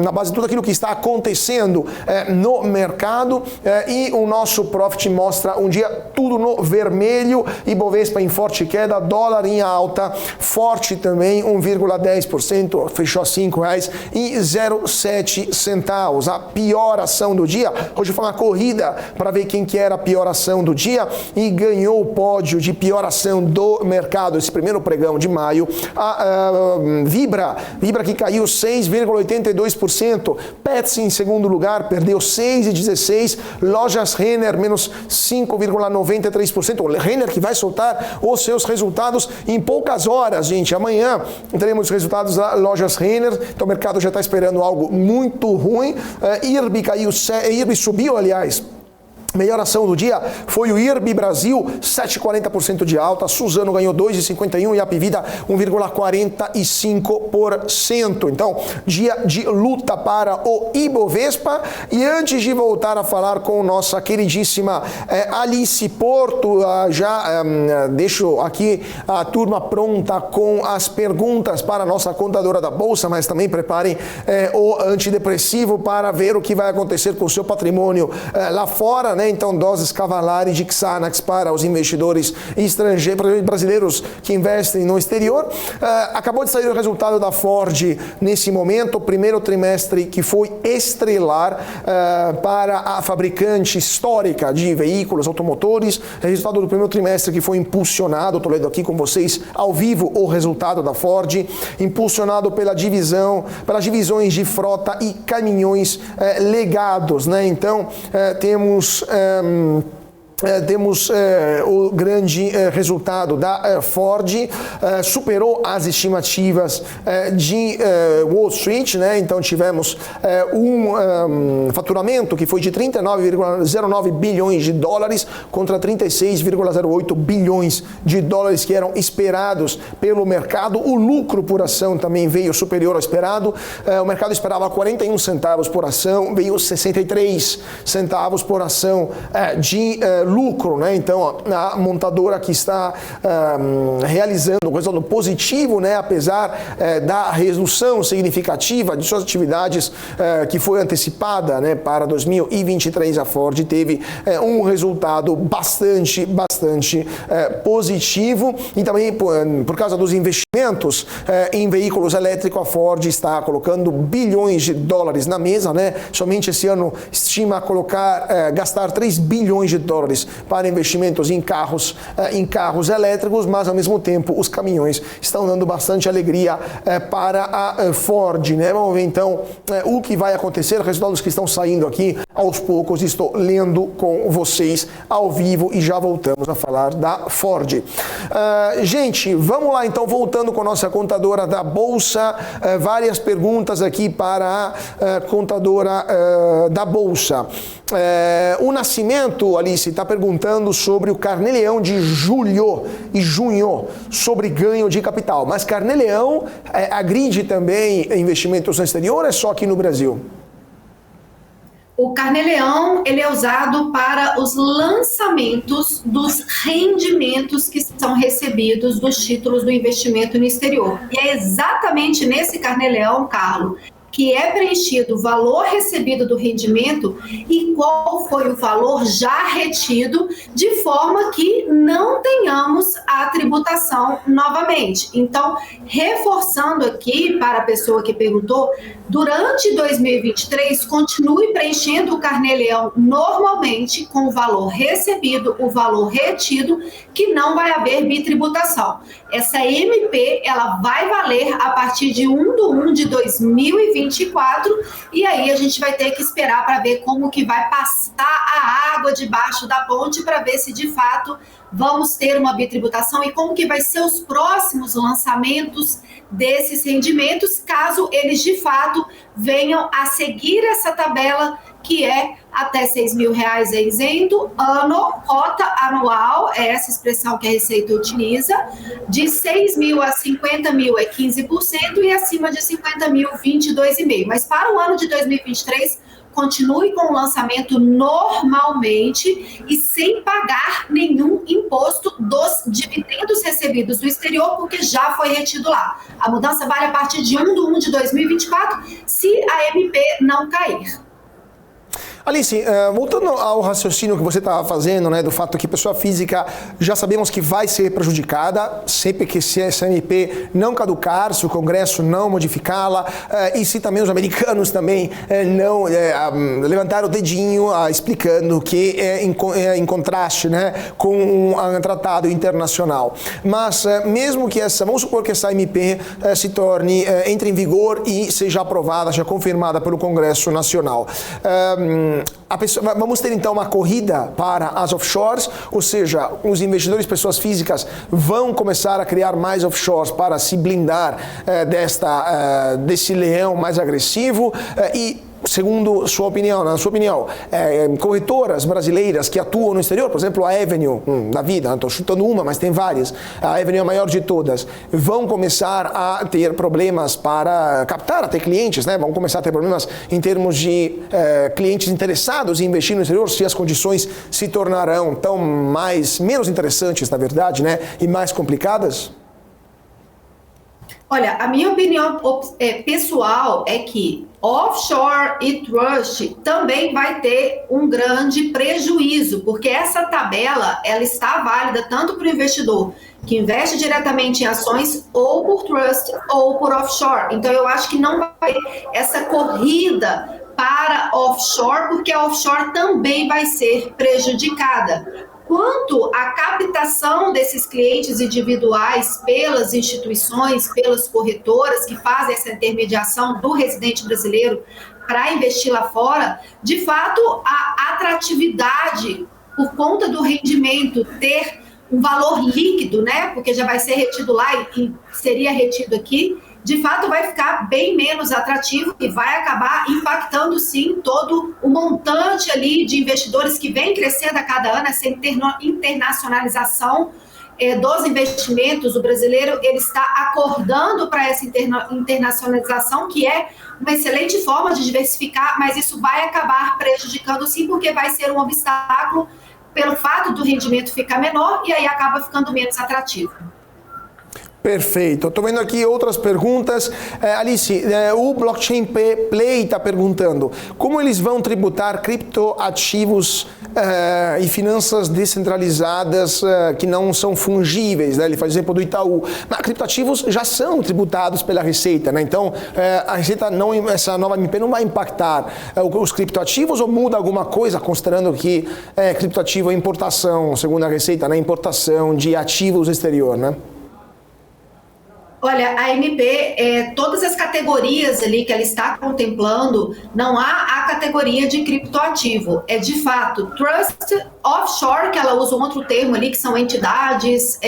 na base de tudo aquilo que está acontecendo no mercado, e o nosso Profit mostra um dia tudo no vermelho, Ibovespa em forte queda, dólar em alta, forte também, 1,10%, fechou a R$5,07. A pior ação do dia, hoje foi uma corrida para ver quem que era a pior ação do dia e ganhou o pódio de pior ação do mercado, esse primeiro pregão de maio, a Vibra que caiu 6,82%, Pets em segundo lugar, perdeu 6,16%, Lojas Renner menos 5,93%, o Renner que vai soltar os seus resultados em poucas horas, gente, amanhã teremos os resultados da Lojas Renner, então o mercado já está esperando algo muito ruim. IRB subiu, aliás. Melhor ação do dia foi o IRB Brasil, 7,40% de alta, Suzano ganhou 2,51% e a Apivida 1,45%. Então, dia de luta para o Ibovespa. E antes de voltar a falar com nossa queridíssima Alice Porto, deixo aqui a turma pronta com as perguntas para a nossa contadora da Bolsa, mas também preparem o antidepressivo para ver o que vai acontecer com o seu patrimônio lá fora, né? Então, doses Cavallari de Xanax para os investidores estrangeiros, brasileiros que investem no exterior. Acabou de sair o resultado da Ford nesse momento, o primeiro trimestre que foi estrelar para a fabricante histórica de veículos automotores. Resultado do primeiro trimestre que foi impulsionado, estou lendo aqui com vocês ao vivo o resultado da Ford, impulsionado pelas divisões de frota e caminhões legados, né? Então, temos o grande resultado da Ford, superou as estimativas de Wall Street, né? Então tivemos um faturamento que foi de 39,09 bilhões de dólares contra 36,08 bilhões de dólares que eram esperados pelo mercado. O lucro por ação também veio superior ao esperado. O mercado esperava 41 centavos por ação, veio 63 centavos por ação de lucro, né? Então a montadora que está realizando um resultado positivo, né? Apesar da redução significativa de suas atividades que foi antecipada, né? Para 2023, a Ford teve um resultado bastante positivo, e também por causa dos investimentos em veículos elétricos, a Ford está colocando bilhões de dólares na mesa, né? Somente esse ano estima gastar 3 bilhões de dólares para investimentos em carros elétricos, mas ao mesmo tempo os caminhões estão dando bastante alegria para a Ford, né? Vamos ver então o que vai acontecer, resultados que estão saindo aqui aos poucos, estou lendo com vocês ao vivo e já voltamos a falar da Ford. Gente, vamos lá então, voltando com a nossa contadora da Bolsa, várias perguntas aqui para a contadora da Bolsa. O Nascimento, Alice, está perguntando sobre o Carnê-Leão de julho e junho, sobre ganho de capital. Mas Carnê-Leão agride também investimentos no exterior ou é só aqui no Brasil? O Carnê-Leão, ele é usado para os lançamentos dos rendimentos que são recebidos dos títulos do investimento no exterior. E é exatamente nesse Carnê-Leão, Carlos, que é preenchido o valor recebido do rendimento e qual foi o valor já retido, de forma que não tenhamos a tributação novamente. Então, reforçando aqui para a pessoa que perguntou, durante 2023, continue preenchendo o Carnê-Leão normalmente com o valor recebido, o valor retido, que não vai haver bitributação. Essa MP, ela vai valer a partir de 1/1 de 2024, e aí a gente vai ter que esperar para ver como que vai passar a água debaixo da ponte para ver se de fato vamos ter uma bitributação e como que vai ser os próximos lançamentos desses rendimentos, caso eles de fato venham a seguir essa tabela, que é até R$6.000 é isento, cota anual, é essa expressão que a Receita utiliza, de 6.000 a 50.000 é 15% e acima de 50.000, 22,5%. Mas para o ano de 2023, continue com o lançamento normalmente e sem pagar nenhum imposto dos dividendos recebidos do exterior, porque já foi retido lá. A mudança vale a partir de 1/1 de 2024, se a MP não cair. Alice, voltando ao raciocínio que você estava fazendo, né, do fato que pessoa física já sabemos que vai ser prejudicada, sempre que se essa MP não caducar, se o Congresso não modificá-la, e se também os americanos também não levantar o dedinho explicando que é em contraste, né, com um tratado internacional. Mas mesmo que vamos supor que essa MP se torne, entre em vigor e seja aprovada, seja confirmada pelo Congresso Nacional. Vamos ter então uma corrida para as offshores, ou seja, os investidores, pessoas físicas, vão começar a criar mais offshores para se blindar desse leão mais agressivo e, segundo sua opinião, na sua opinião, corretoras brasileiras que atuam no exterior, por exemplo, a Avenue da vida, estou chutando uma, mas tem várias, a Avenue é a maior de todas, vão começar a ter problemas para captar até clientes, né? Vão começar a ter problemas em termos de clientes interessados em investir no exterior, se as condições se tornarão menos interessantes, na verdade, né? E mais complicadas? Olha, a minha opinião pessoal é que offshore e trust também vai ter um grande prejuízo, porque essa tabela ela está válida tanto para o investidor que investe diretamente em ações, ou por trust, ou por offshore. Então, eu acho que não vai ter essa corrida para offshore, porque a offshore também vai ser prejudicada. Quanto à captação desses clientes individuais pelas instituições, pelas corretoras que fazem essa intermediação do residente brasileiro para investir lá fora, de fato, a atratividade por conta do rendimento ter um valor líquido, né? Porque já vai ser retido lá e seria retido aqui, de fato vai ficar bem menos atrativo e vai acabar impactando sim todo o montante ali de investidores que vem crescendo a cada ano, essa internacionalização dos investimentos. O brasileiro ele está acordando para essa internacionalização, que é uma excelente forma de diversificar, mas isso vai acabar prejudicando sim, porque vai ser um obstáculo pelo fato do rendimento ficar menor e aí acaba ficando menos atrativo. Perfeito. Estou vendo aqui outras perguntas. Alice, o Blockchain Play está perguntando como eles vão tributar criptoativos e finanças descentralizadas que não são fungíveis, né? Ele faz exemplo do Itaú. Mas criptoativos já são tributados pela Receita, né? Então, a Receita, essa nova MP não vai impactar os criptoativos ou muda alguma coisa, considerando que criptoativo é importação, segundo a Receita, né? Importação de ativos no exterior, né? Olha, a MP, todas as categorias ali que ela está contemplando, não há a categoria de criptoativo. É de fato trust offshore, que ela usa um outro termo ali, que são entidades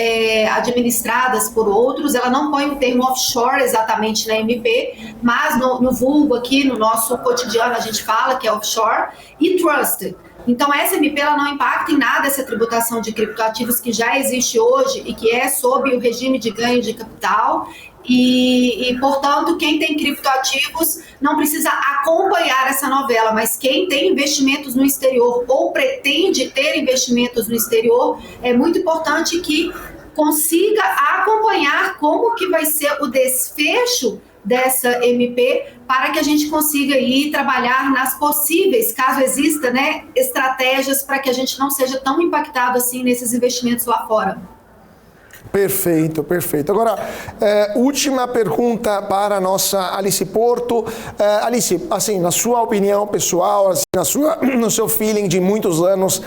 administradas por outros. Ela não põe o termo offshore exatamente na MP, mas no vulgo aqui, no nosso cotidiano, a gente fala que é offshore. E trust. Então, essa MP ela não impacta em nada essa tributação de criptoativos que já existe hoje e que é sob o regime de ganho de capital. E, portanto, quem tem criptoativos não precisa acompanhar essa novela, mas quem tem investimentos no exterior ou pretende ter investimentos no exterior, é muito importante que consiga acompanhar como que vai ser o desfecho dessa MP para que a gente consiga aí trabalhar nas possíveis, caso exista, né, estratégias para que a gente não seja tão impactado assim nesses investimentos lá fora. Perfeito, perfeito. Agora, última pergunta para a nossa Alice Porto. Alice, assim, na sua opinião pessoal, assim, no seu feeling de muitos anos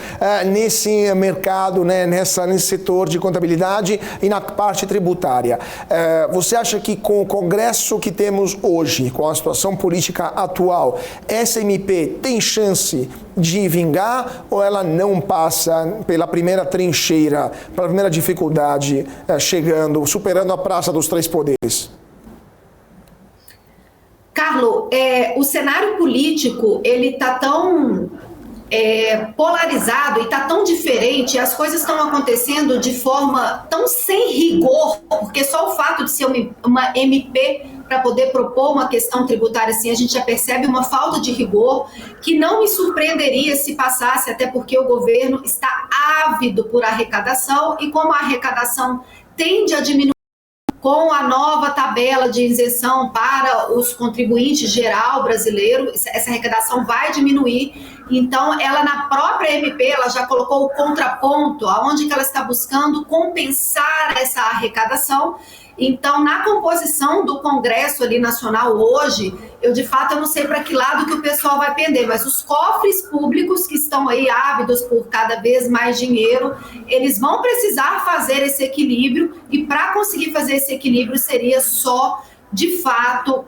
nesse mercado, né, nesse setor de contabilidade e na parte tributária, você acha que com o Congresso que temos hoje, com a situação política atual, essa MP tem chance de vingar ou ela não passa pela primeira trincheira, pela primeira dificuldade, chegando, superando a Praça dos Três Poderes? Carlo, o cenário político, ele está tão polarizado e está tão diferente, as coisas estão acontecendo de forma tão sem rigor, porque só o fato de ser uma MP para poder propor uma questão tributária assim, a gente já percebe uma falta de rigor que não me surpreenderia se passasse, até porque o governo está ávido por arrecadação e como a arrecadação tende a diminuir com a nova tabela de isenção para os contribuintes geral brasileiro, essa arrecadação vai diminuir. Então, ela na própria MP, ela já colocou o contraponto, aonde que ela está buscando compensar essa arrecadação. Então, na composição do Congresso ali nacional hoje, eu de fato eu não sei para que lado que o pessoal vai pender, mas os cofres públicos que estão aí ávidos por cada vez mais dinheiro, eles vão precisar fazer esse equilíbrio e para conseguir fazer esse equilíbrio seria só de fato,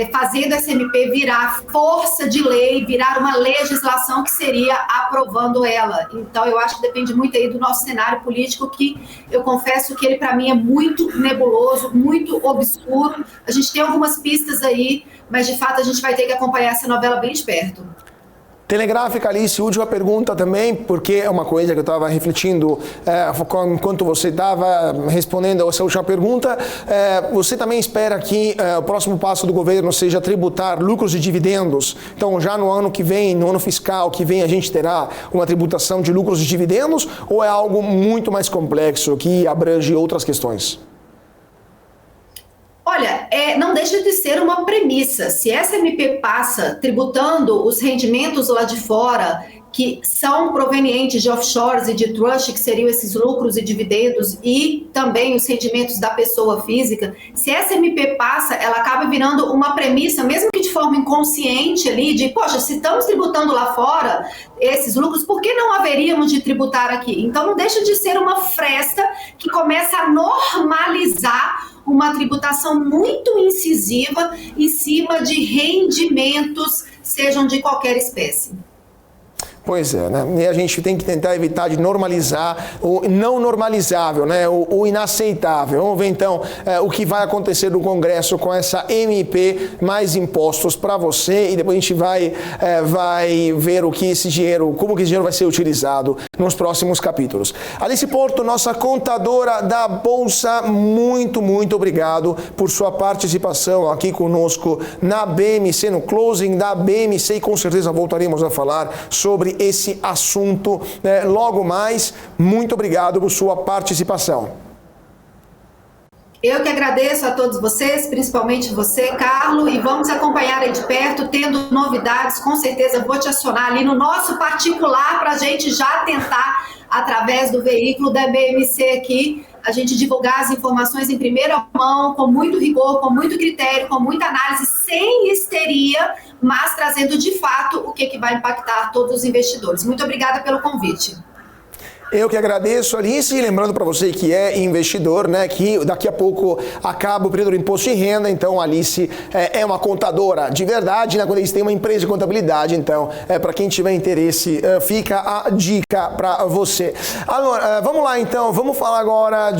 fazendo essa MP virar força de lei, virar uma legislação que seria aprovando ela. Então, eu acho que depende muito aí do nosso cenário político, que eu confesso que ele, para mim, é muito nebuloso, muito obscuro. A gente tem algumas pistas aí, mas, de fato, a gente vai ter que acompanhar essa novela bem de perto. Telegráfica, Alice, última pergunta também, porque é uma coisa que eu estava refletindo enquanto você estava respondendo a essa última pergunta. Você também espera que o próximo passo do governo seja tributar lucros e dividendos? Então, já no ano que vem, no ano fiscal que vem, a gente terá uma tributação de lucros e dividendos? Ou é algo muito mais complexo que abrange outras questões? Olha, não deixa de ser uma premissa. Se essa MP passa tributando os rendimentos lá de fora, que são provenientes de offshores e de trust, que seriam esses lucros e dividendos, e também os rendimentos da pessoa física, se essa MP passa, ela acaba virando uma premissa, mesmo que de forma inconsciente ali, de, poxa, se estamos tributando lá fora esses lucros, por que não haveríamos de tributar aqui? Então não deixa de ser uma fresta que começa a normalizar uma tributação muito incisiva em cima de rendimentos, sejam de qualquer espécie. Pois é, né? E a gente tem que tentar evitar de normalizar o não normalizável, né? O inaceitável. Vamos ver então o que vai acontecer no Congresso com essa MP, mais impostos para você, e depois a gente vai ver o que esse dinheiro, como que esse dinheiro vai ser utilizado nos próximos capítulos. Alice Porto, nossa contadora da Bolsa, muito obrigado por sua participação aqui conosco na BMC, no closing da BMC, e com certeza voltaremos a falar sobre esse assunto logo mais. Muito obrigado por sua participação. Eu que agradeço a todos vocês, principalmente você, Carlo, e vamos acompanhar aí de perto, tendo novidades, com certeza vou te acionar ali no nosso particular para a gente já tentar, através do veículo da BMC aqui, a gente divulgar as informações em primeira mão, com muito rigor, com muito critério, com muita análise, sem histeria, mas trazendo de fato o que vai impactar todos os investidores. Muito obrigada pelo convite. Eu que agradeço, Alice, e lembrando para você que é investidor, né, que daqui a pouco acaba o período do imposto de renda, então a Alice é uma contadora de verdade, né, quando eles têm uma empresa de contabilidade, então para quem tiver interesse, fica a dica para você. Agora, vamos lá então, vamos falar agora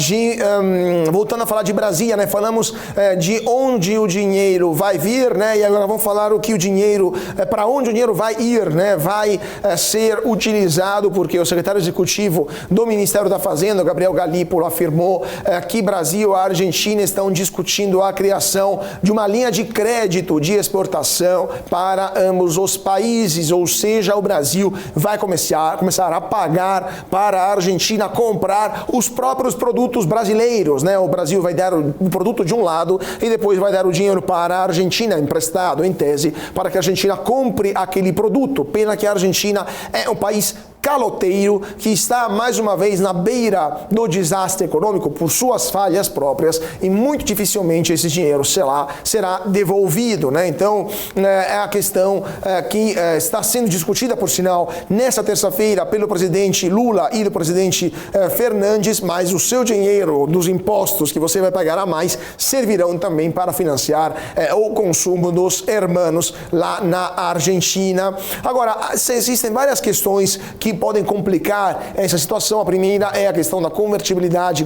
voltando a falar de Brasília, né, falamos de onde o dinheiro vai vir, né, e agora vamos falar o que o dinheiro, para onde o dinheiro vai ir, né, vai ser utilizado, porque o secretário executivo executivo do Ministério da Fazenda, Gabriel Galípolo, afirmou que Brasil e a Argentina estão discutindo a criação de uma linha de crédito de exportação para ambos os países, ou seja, o Brasil vai começar a pagar para a Argentina comprar os próprios produtos brasileiros, né? O Brasil vai dar o produto de um lado e depois vai dar o dinheiro para a Argentina, emprestado, em tese, para que a Argentina compre aquele produto. Pena que a Argentina é um país caloteiro, que está mais uma vez na beira do desastre econômico por suas falhas próprias, e muito dificilmente esse dinheiro será devolvido, né? Então, é a questão que está sendo discutida, por sinal, nessa terça-feira pelo presidente Lula e do presidente Fernandes, mas o seu dinheiro dos impostos que você vai pagar a mais servirão também para financiar o consumo dos hermanos lá na Argentina. Agora, existem várias questões que podem complicar essa situação. A primeira é a questão da conversibilidade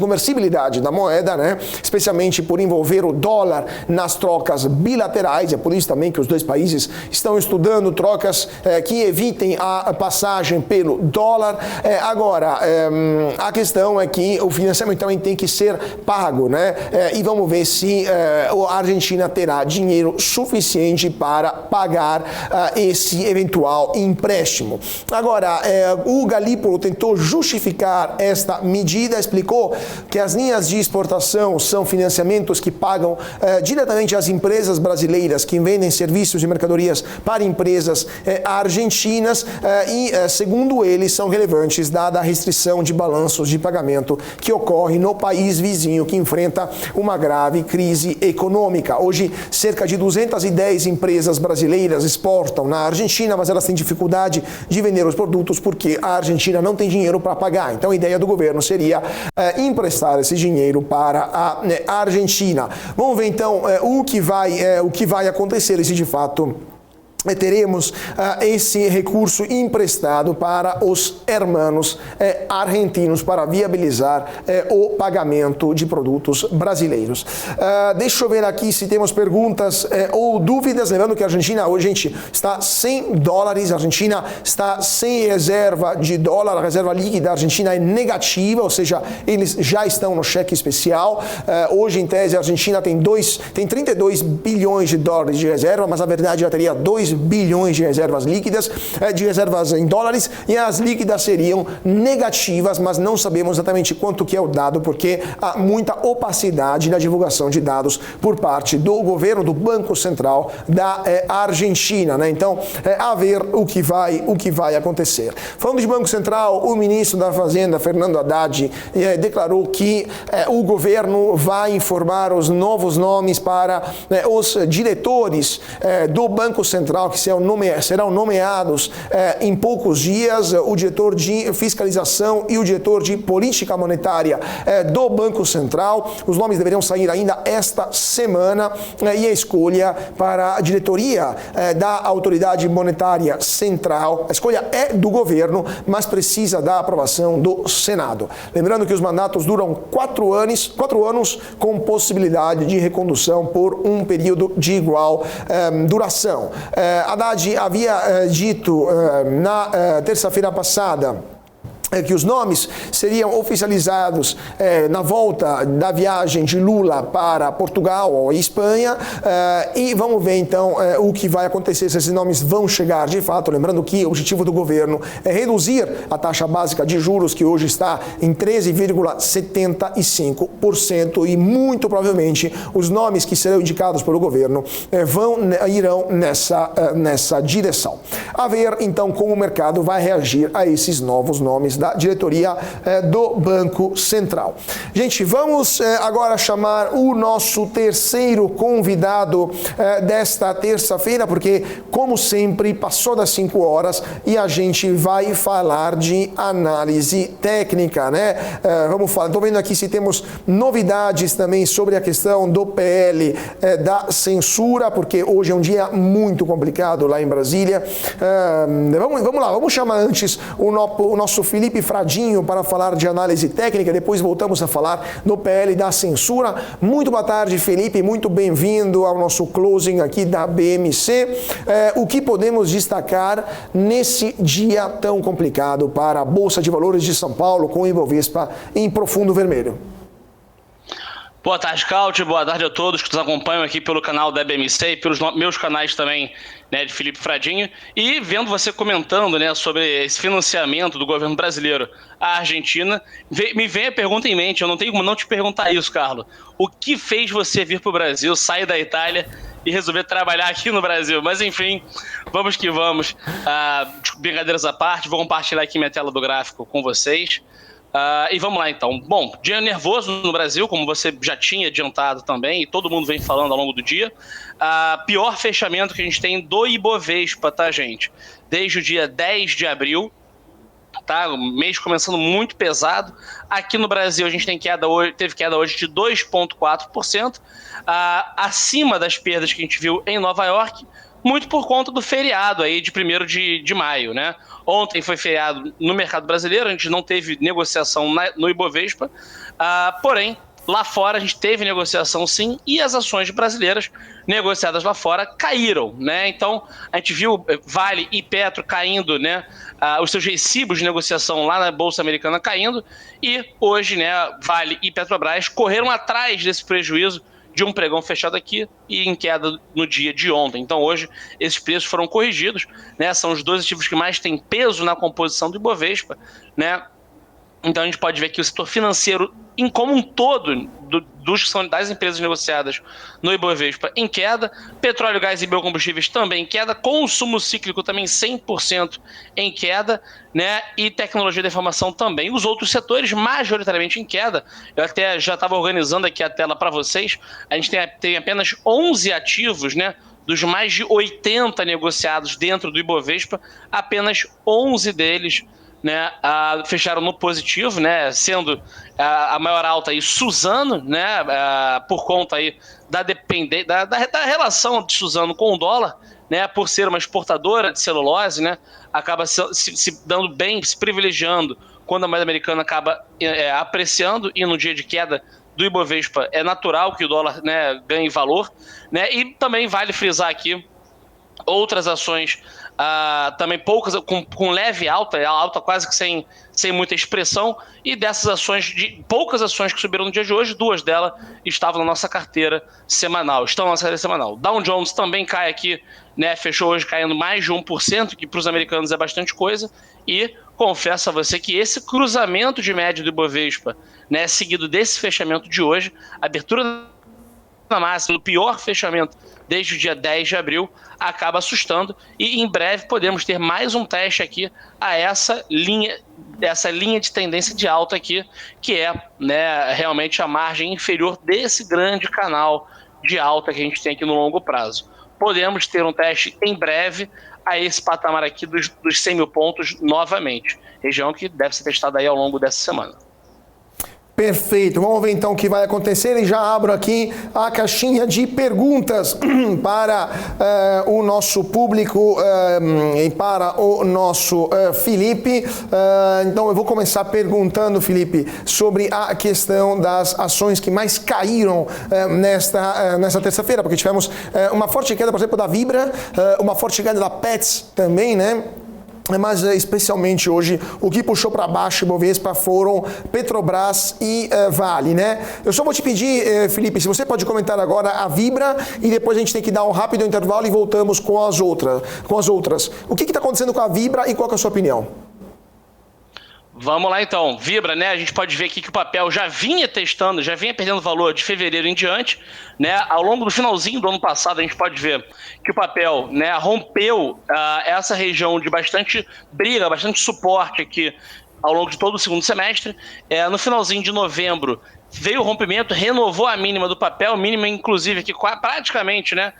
da moeda, né? Especialmente por envolver o dólar nas trocas bilaterais. É por isso também que os dois países estão estudando trocas que evitem a passagem pelo dólar. Agora, a questão é que o financiamento também tem que ser pago, né? E vamos ver se a Argentina terá dinheiro suficiente para pagar esse eventual empréstimo. Agora, o Galípolo tentou justificar esta medida, explicou que as linhas de exportação são financiamentos que pagam diretamente às empresas brasileiras que vendem serviços e mercadorias para empresas argentinas e, segundo ele, são relevantes dada a restrição de balanços de pagamento que ocorre no país vizinho que enfrenta uma grave crise econômica. Hoje, cerca de 210 empresas brasileiras exportam na Argentina, mas elas têm dificuldade de vender os produtos porque a Argentina não tem dinheiro para pagar. Então a ideia do governo seria emprestar esse dinheiro para a Argentina. Vamos ver então o que vai acontecer, se de fato teremos esse recurso emprestado para os hermanos argentinos para viabilizar o pagamento de produtos brasileiros. Deixa eu ver aqui se temos perguntas ou dúvidas. Lembrando que a Argentina hoje, gente, está sem dólares, a Argentina está sem reserva de dólar, a reserva líquida da Argentina é negativa, ou seja, eles já estão no cheque especial. Hoje, em tese, a Argentina tem 32 bilhões de dólares de reserva, mas na verdade já teria 2 bilhões de reservas líquidas, de reservas em dólares, e as líquidas seriam negativas, mas não sabemos exatamente quanto que é o dado, porque há muita opacidade na divulgação de dados por parte do governo, do Banco Central da Argentina, né? Então, a ver o que vai acontecer. Falando de Banco Central, o ministro da Fazenda, Fernando Haddad, declarou que o governo vai informar os novos nomes para os diretores do Banco Central, que serão nomeados em poucos dias, o diretor de fiscalização e o diretor de política monetária do Banco Central. Os nomes deveriam sair ainda esta semana e a escolha para a diretoria da Autoridade Monetária Central, a escolha é do governo, mas precisa da aprovação do Senado. Lembrando que os mandatos duram 4 anos com possibilidade de recondução por um período de igual duração. Haddad havia dito na terça-feira passada que os nomes seriam oficializados na volta da viagem de Lula para Portugal ou Espanha, e vamos ver então o que vai acontecer, se esses nomes vão chegar de fato. Lembrando que o objetivo do governo é reduzir a taxa básica de juros, que hoje está em 13,75%, e muito provavelmente os nomes que serão indicados pelo governo irão nessa direção. A ver então como o mercado vai reagir a esses novos nomes da diretoria do Banco Central. Gente, vamos agora chamar o nosso terceiro convidado desta terça-feira, porque, como sempre, passou das 5 horas e a gente vai falar de análise técnica, né? Vamos falar, estou vendo aqui se temos novidades também sobre a questão do PL da censura, porque hoje é um dia muito complicado lá em Brasília. Vamos lá, vamos chamar antes o nosso Felipe Felipe Fradinho para falar de análise técnica, depois voltamos a falar no PL da censura. Muito boa tarde, Felipe, muito bem-vindo ao nosso closing aqui da BMC. O que podemos destacar nesse dia tão complicado para a Bolsa de Valores de São Paulo, com o Ibovespa em profundo vermelho? Boa tarde, Cláudio. Boa tarde a todos que nos acompanham aqui pelo canal da BMC e pelos meus canais também, né, de Felipe Fradinho. E vendo você comentando, né, sobre esse financiamento do governo brasileiro à Argentina, me vem a pergunta em mente, eu não tenho como não te perguntar isso, Carlos. O que fez você vir para o Brasil, sair da Itália e resolver trabalhar aqui no Brasil? Mas enfim, vamos que vamos. Brincadeiras à parte, vou compartilhar aqui minha tela do gráfico com vocês. E vamos lá então. Bom, dia nervoso no Brasil, como você já tinha adiantado também, e todo mundo vem falando ao longo do dia. Pior fechamento que a gente tem do Ibovespa, tá, gente? Desde o dia 10 de abril, tá? O mês começando muito pesado. Aqui no Brasil a gente teve queda hoje de 2,4%, acima das perdas que a gente viu em Nova York, muito por conta do feriado aí de 1º de maio, né? Ontem foi feriado no mercado brasileiro, a gente não teve negociação no Ibovespa, porém, lá fora a gente teve negociação sim, e as ações brasileiras negociadas lá fora caíram, né? Então, a gente viu Vale e Petro caindo, né? Os seus recibos de negociação lá na Bolsa Americana caindo, e hoje, né, Vale e Petrobras correram atrás desse prejuízo de um pregão fechado aqui e em queda no dia de ontem. Então hoje esses preços foram corrigidos, né? São os dois ativos que mais têm peso na composição do Ibovespa, né? Então a gente pode ver que o setor financeiro em como um todo das empresas negociadas no Ibovespa em queda, petróleo, gás e biocombustíveis também em queda, consumo cíclico também 100% em queda, né? E tecnologia da informação também. Os outros setores majoritariamente em queda. Eu até já estava organizando aqui a tela para vocês. A gente tem apenas 11 ativos, né? Dos mais de 80 negociados dentro do Ibovespa, apenas 11 deles, né, fecharam no positivo, né, sendo a maior alta aí Suzano, né, por conta aí da relação de Suzano com o dólar, né, por ser uma exportadora de celulose, né, acaba se dando bem, se privilegiando quando a moeda americana acaba apreciando, e no dia de queda do Ibovespa é natural que o dólar, né, ganhe valor, né, e também vale frisar aqui outras ações também poucas, com leve alta quase que sem muita expressão, e dessas ações, poucas ações que subiram no dia de hoje, 2 delas estavam na nossa carteira semanal, Dow Jones também cai aqui, né, fechou hoje caindo mais de 1%, que para os americanos é bastante coisa, e confesso a você que esse cruzamento de média do Ibovespa, né, seguido desse fechamento de hoje, abertura na máxima, no pior fechamento desde o dia 10 de abril, acaba assustando, e em breve podemos ter mais um teste aqui a essa linha de tendência de alta aqui, que é, né, realmente a margem inferior desse grande canal de alta que a gente tem aqui no longo prazo. Podemos ter um teste em breve a esse patamar aqui dos 100 mil pontos novamente, região que deve ser testada aí ao longo dessa semana. Perfeito, vamos ver então o que vai acontecer, e já abro aqui a caixinha de perguntas para o nosso público e para o nosso Felipe. Então eu vou começar perguntando, Felipe, sobre a questão das ações que mais caíram nesta terça-feira, porque tivemos uma forte queda, por exemplo, da Vibra, uma forte queda da Petz também, né? Mas especialmente hoje o que puxou para baixo o Ibovespa foram Petrobras e Vale, né? Eu só vou te pedir, Felipe, se você pode comentar agora a Vibra, e depois a gente tem que dar um rápido intervalo e voltamos com as outras. O que está acontecendo com a Vibra e qual que é a sua opinião? Vamos lá então, Vibra, né? A gente pode ver aqui que o papel já vinha perdendo valor de fevereiro em diante, né? Ao longo do finalzinho do ano passado a gente pode ver que o papel, né, rompeu essa região de bastante briga, bastante suporte aqui ao longo de todo o segundo semestre. No finalzinho de novembro veio o rompimento, renovou a mínima do papel, mínima inclusive aqui praticamente, né,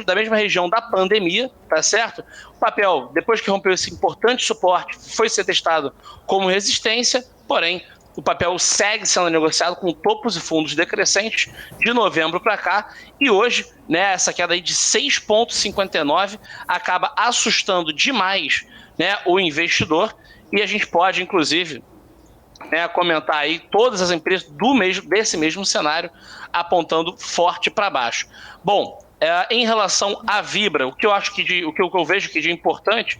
da mesma região da pandemia, tá certo? O papel, depois que rompeu esse importante suporte, foi ser testado como resistência, porém o papel segue sendo negociado com topos e fundos decrescentes de novembro para cá, e hoje, né, essa queda aí de 6,59 acaba assustando demais, né, o investidor, e a gente pode, inclusive, comentar aí todas as empresas desse mesmo cenário apontando forte para baixo. Bom, em relação à Vibra, o que eu vejo que de importante,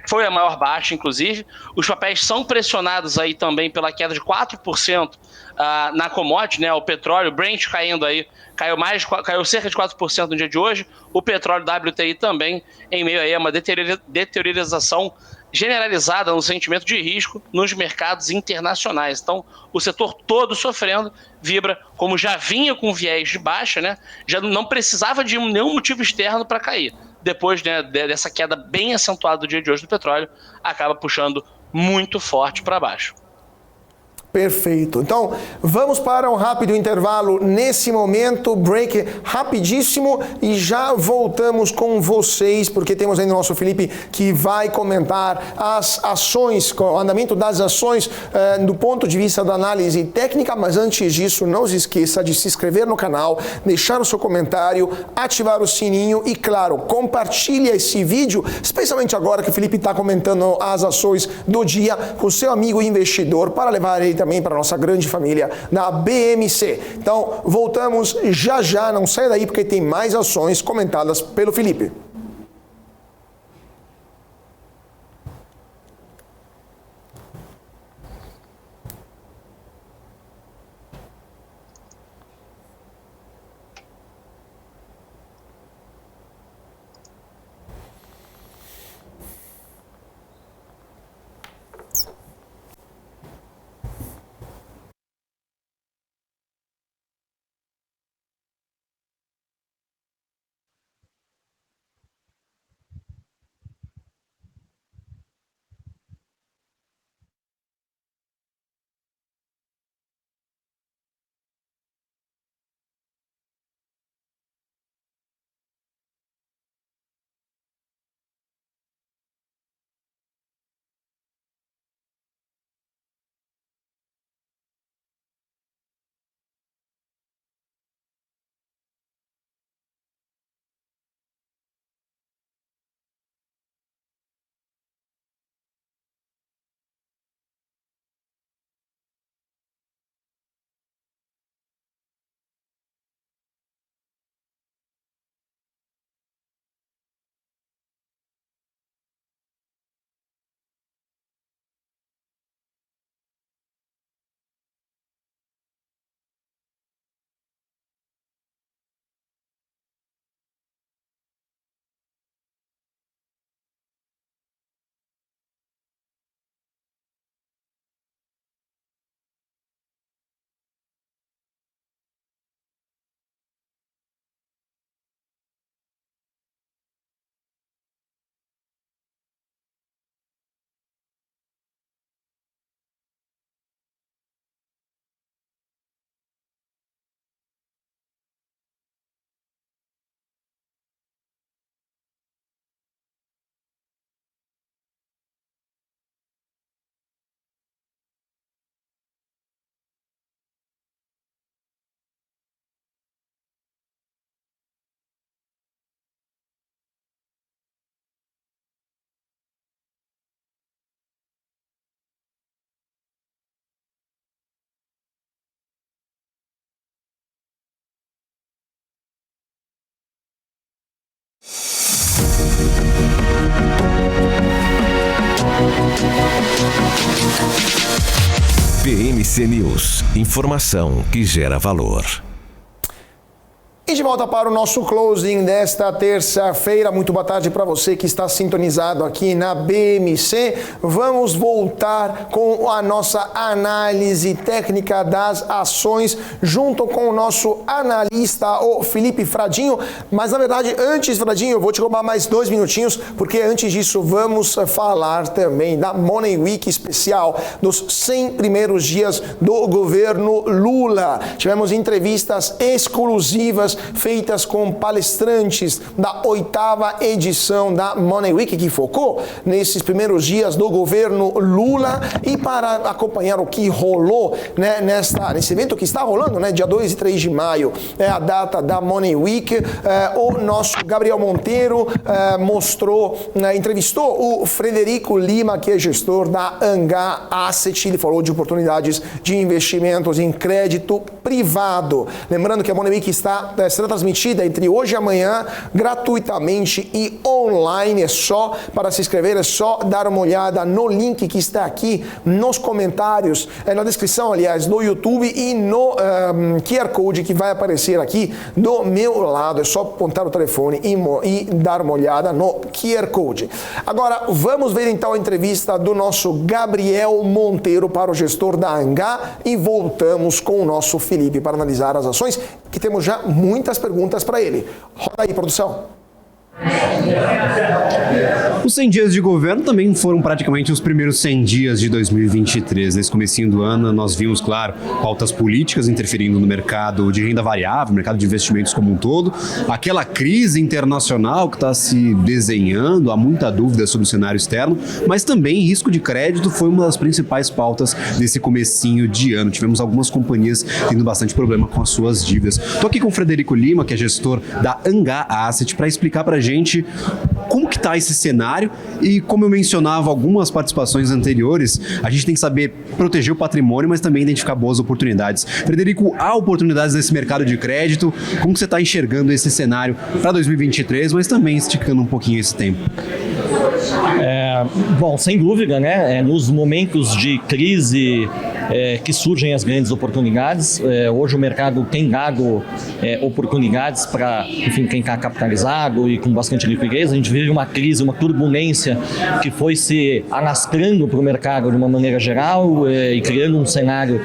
foi a maior baixa, inclusive. Os papéis são pressionados aí também pela queda de 4% na commodity, o petróleo, Brent caiu cerca de 4% no dia de hoje, o petróleo WTI também, em meio aí a uma deteriorização generalizada no sentimento de risco nos mercados internacionais. Então, o setor todo sofrendo. Vibra, como já vinha com viés de baixa, já não precisava de nenhum motivo externo para cair. Depois dessa queda bem acentuada do dia de hoje do petróleo, acaba puxando muito forte para baixo. Perfeito. Então, vamos para um rápido intervalo nesse momento, break rapidíssimo, e já voltamos com vocês, porque temos ainda o nosso Felipe que vai comentar as ações, o andamento das ações do ponto de vista da análise técnica, mas antes disso, não se esqueça de se inscrever no canal, deixar o seu comentário, ativar o sininho e, claro, compartilhe esse vídeo, especialmente agora que o Felipe está comentando as ações do dia com o seu amigo investidor, para levar ele também para a nossa grande família na BMC. Então, voltamos já, não saia daí porque tem mais ações comentadas pelo Felipe. BMC News, informação que gera valor. E de volta para o nosso closing desta terça-feira. Muito boa tarde para você que está sintonizado aqui na BMC. Vamos voltar com a nossa análise técnica das ações junto com o nosso analista, o Felipe Fradinho. Mas, na verdade, antes, Fradinho, eu vou te roubar mais 2 minutinhos, porque antes disso vamos falar também da Money Week especial dos 100 primeiros dias do governo Lula. Tivemos entrevistas exclusivas feitas com palestrantes da 8ª edição da Money Week, que focou nesses primeiros dias do governo Lula. E para acompanhar o que rolou, né, nesse evento que está rolando, né, dia 2 e 3 de maio, é a data da Money Week, o nosso Gabriel Monteiro entrevistou o Frederico Lima, que é gestor da Angá Asset. Ele falou de oportunidades de investimentos em crédito privado. Lembrando que a Money Week será transmitida entre hoje e amanhã gratuitamente e online. É só para se inscrever, é só dar uma olhada no link que está aqui nos comentários, na descrição, aliás, no YouTube, e no QR Code que vai aparecer aqui do meu lado. É só apontar o telefone e dar uma olhada no QR Code. Agora, vamos ver então a entrevista do nosso Gabriel Monteiro para o gestor da Angá e voltamos com o nosso Felipe para analisar as ações, que temos já muitas perguntas para ele. Roda aí, produção. Os 100 dias de governo também foram praticamente os primeiros 100 dias de 2023. Nesse comecinho do ano, nós vimos, claro, pautas políticas interferindo no mercado de renda variável, mercado de investimentos como um todo, aquela crise internacional que está se desenhando, há muita dúvida sobre o cenário externo, mas também risco de crédito foi uma das principais pautas desse comecinho de ano. Tivemos algumas companhias tendo bastante problema com as suas dívidas. Estou aqui com o Frederico Lima, que é gestor da Angá Asset, para explicar para a gente como que está esse cenário e, como eu mencionava algumas participações anteriores, a gente tem que saber proteger o patrimônio, mas também identificar boas oportunidades. Frederico, há oportunidades nesse mercado de crédito? Como que você está enxergando esse cenário para 2023, mas também esticando um pouquinho esse tempo? Bom, sem dúvida, né? Nos momentos de crise que surgem as grandes oportunidades. Hoje o mercado tem dado oportunidades para, enfim, quem está capitalizado e com bastante liquidez. A gente vive uma crise, uma turbulência que foi se alastrando para o mercado de uma maneira geral e criando um cenário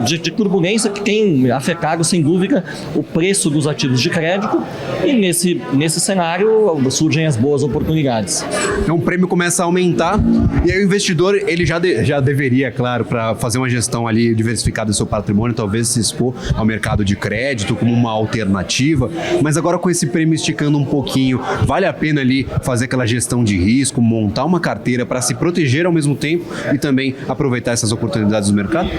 de turbulência que tem afetado, sem dúvida, o preço dos ativos de crédito, e nesse cenário surgem as boas oportunidades. Então o prêmio começa a aumentar e aí o investidor ele já deveria, claro, para fazer uma gestão ali diversificada do seu patrimônio, talvez se expor ao mercado de crédito como uma alternativa, mas agora com esse prêmio esticando um pouquinho, vale a pena ali fazer aquela gestão de risco, montar uma carteira para se proteger ao mesmo tempo e também aproveitar essas oportunidades do mercado?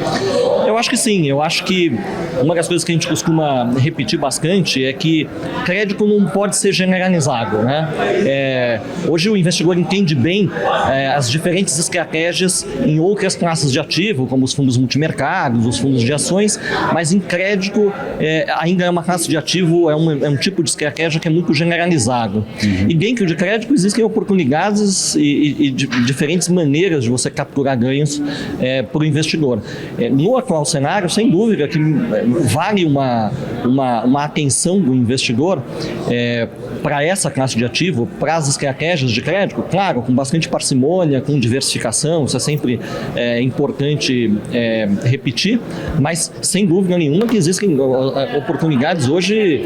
Eu acho que sim, eu acho que uma das coisas que a gente costuma repetir bastante é que crédito não pode ser generalizado, né? Hoje o investidor entende bem as diferentes estratégias em outras classes de ativo, como os fundos multimercados, os fundos de ações, mas em crédito ainda é uma classe de ativo, é um tipo de estratégia que é muito generalizado. E dentro de crédito existem oportunidades e diferentes maneiras de você capturar ganhos para o investidor. No atual cenário, sem dúvida que vale uma atenção do investidor para essa classe de ativo, para as estratégias de crédito, claro, com bastante parcimônia, com diversificação, isso é sempre importante repetir, mas sem dúvida nenhuma que existem oportunidades hoje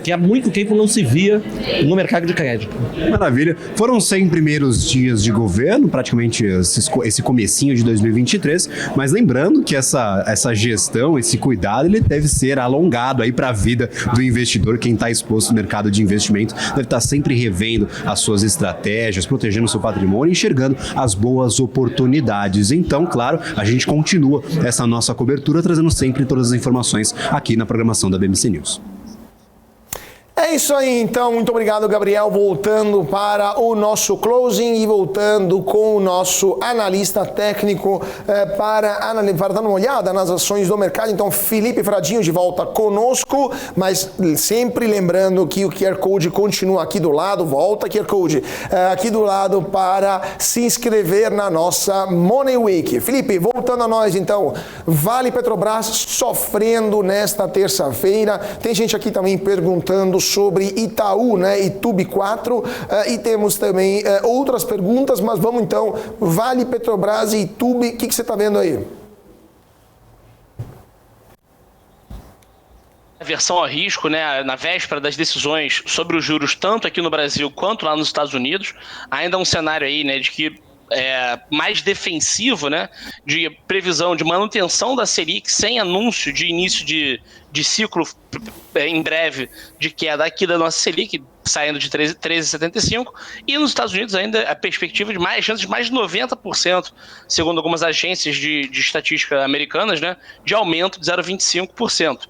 que há muito tempo não se via no mercado de crédito. Maravilha. Foram 100 primeiros dias de governo, praticamente esse comecinho de 2023, mas lembrando que essa gestão, esse cuidado, ele deve ser alongado aí para a vida do investidor. Quem está exposto no mercado de investimento deve estar sempre revendo as suas estratégias, protegendo o seu patrimônio e enxergando as boas oportunidades. Então, claro, a gente continua essa nossa cobertura, trazendo sempre todas as informações aqui na programação da BMC News. É isso aí, então. Muito obrigado, Gabriel. Voltando para o nosso closing e voltando com o nosso analista técnico para dar uma olhada nas ações do mercado. Então, Felipe Fradinho de volta conosco, mas sempre lembrando que o QR Code continua aqui do lado. Volta, QR Code, aqui do lado para se inscrever na nossa Money Week. Felipe, voltando a nós, então. Vale Petrobras sofrendo nesta terça-feira. Tem gente aqui também perguntando sobre Itaú, né, Itube 4, e temos também outras perguntas, mas vamos então, Vale, Petrobras e Itube, o que você está vendo aí? Aversão ao risco, né, na véspera das decisões sobre os juros, tanto aqui no Brasil quanto lá nos Estados Unidos, ainda um cenário aí, né, de que mais defensivo, né, de previsão de manutenção da Selic sem anúncio de início de ciclo em breve de queda aqui da nossa Selic, saindo de 13,75, e nos Estados Unidos ainda a perspectiva de chances de mais de 90%, segundo algumas agências de estatística americanas, né, de aumento de 0,25%.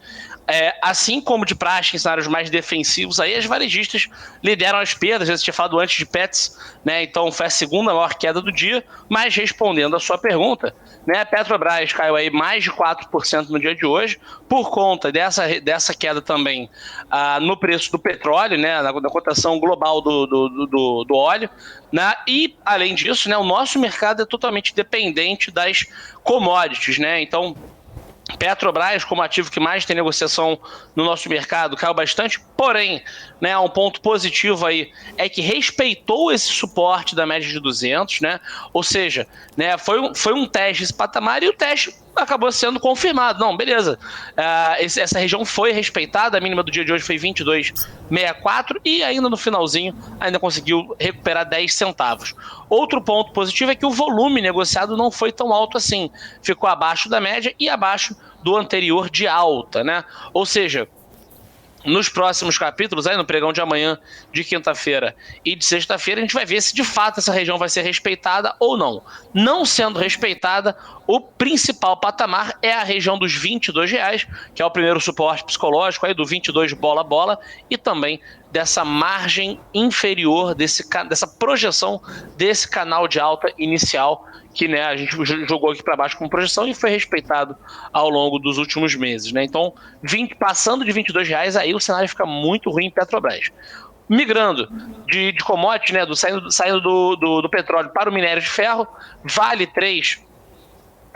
Assim como de praxe em cenários mais defensivos, aí as varejistas lideram as perdas. Eu tinha falado antes de Pets, né? Então foi a segunda maior queda do dia, mas respondendo a sua pergunta, né, a Petrobras caiu aí mais de 4% no dia de hoje, por conta dessa queda também no preço do petróleo, né, na cotação global do óleo, né, e além disso, né, o nosso mercado é totalmente dependente das commodities, né, então Petrobras, como ativo que mais tem negociação no nosso mercado, caiu bastante, porém, né, um ponto positivo aí é que respeitou esse suporte da média de 200, né, ou seja, né, foi um teste esse patamar e o teste acabou sendo confirmado. Não, beleza, essa região foi respeitada, a mínima do dia de hoje foi 22,64 e ainda no finalzinho ainda conseguiu recuperar 10 centavos. Outro ponto positivo é que o volume negociado não foi tão alto assim, ficou abaixo da média e abaixo do anterior de alta, né? Ou seja, nos próximos capítulos, aí no pregão de amanhã, de quinta-feira e de sexta-feira, a gente vai ver se de fato essa região vai ser respeitada ou não. Não sendo respeitada, o principal patamar é a região dos R$22, que é o primeiro suporte psicológico, aí do 22 bola, e também dessa margem inferior, dessa projeção desse canal de alta inicial, que, né, a gente jogou aqui para baixo como projeção e foi respeitado ao longo dos últimos meses, né? Então, passando de R$22, aí o cenário fica muito ruim em Petrobras. Migrando de commodity, né, saindo do petróleo para o minério de ferro, Vale 3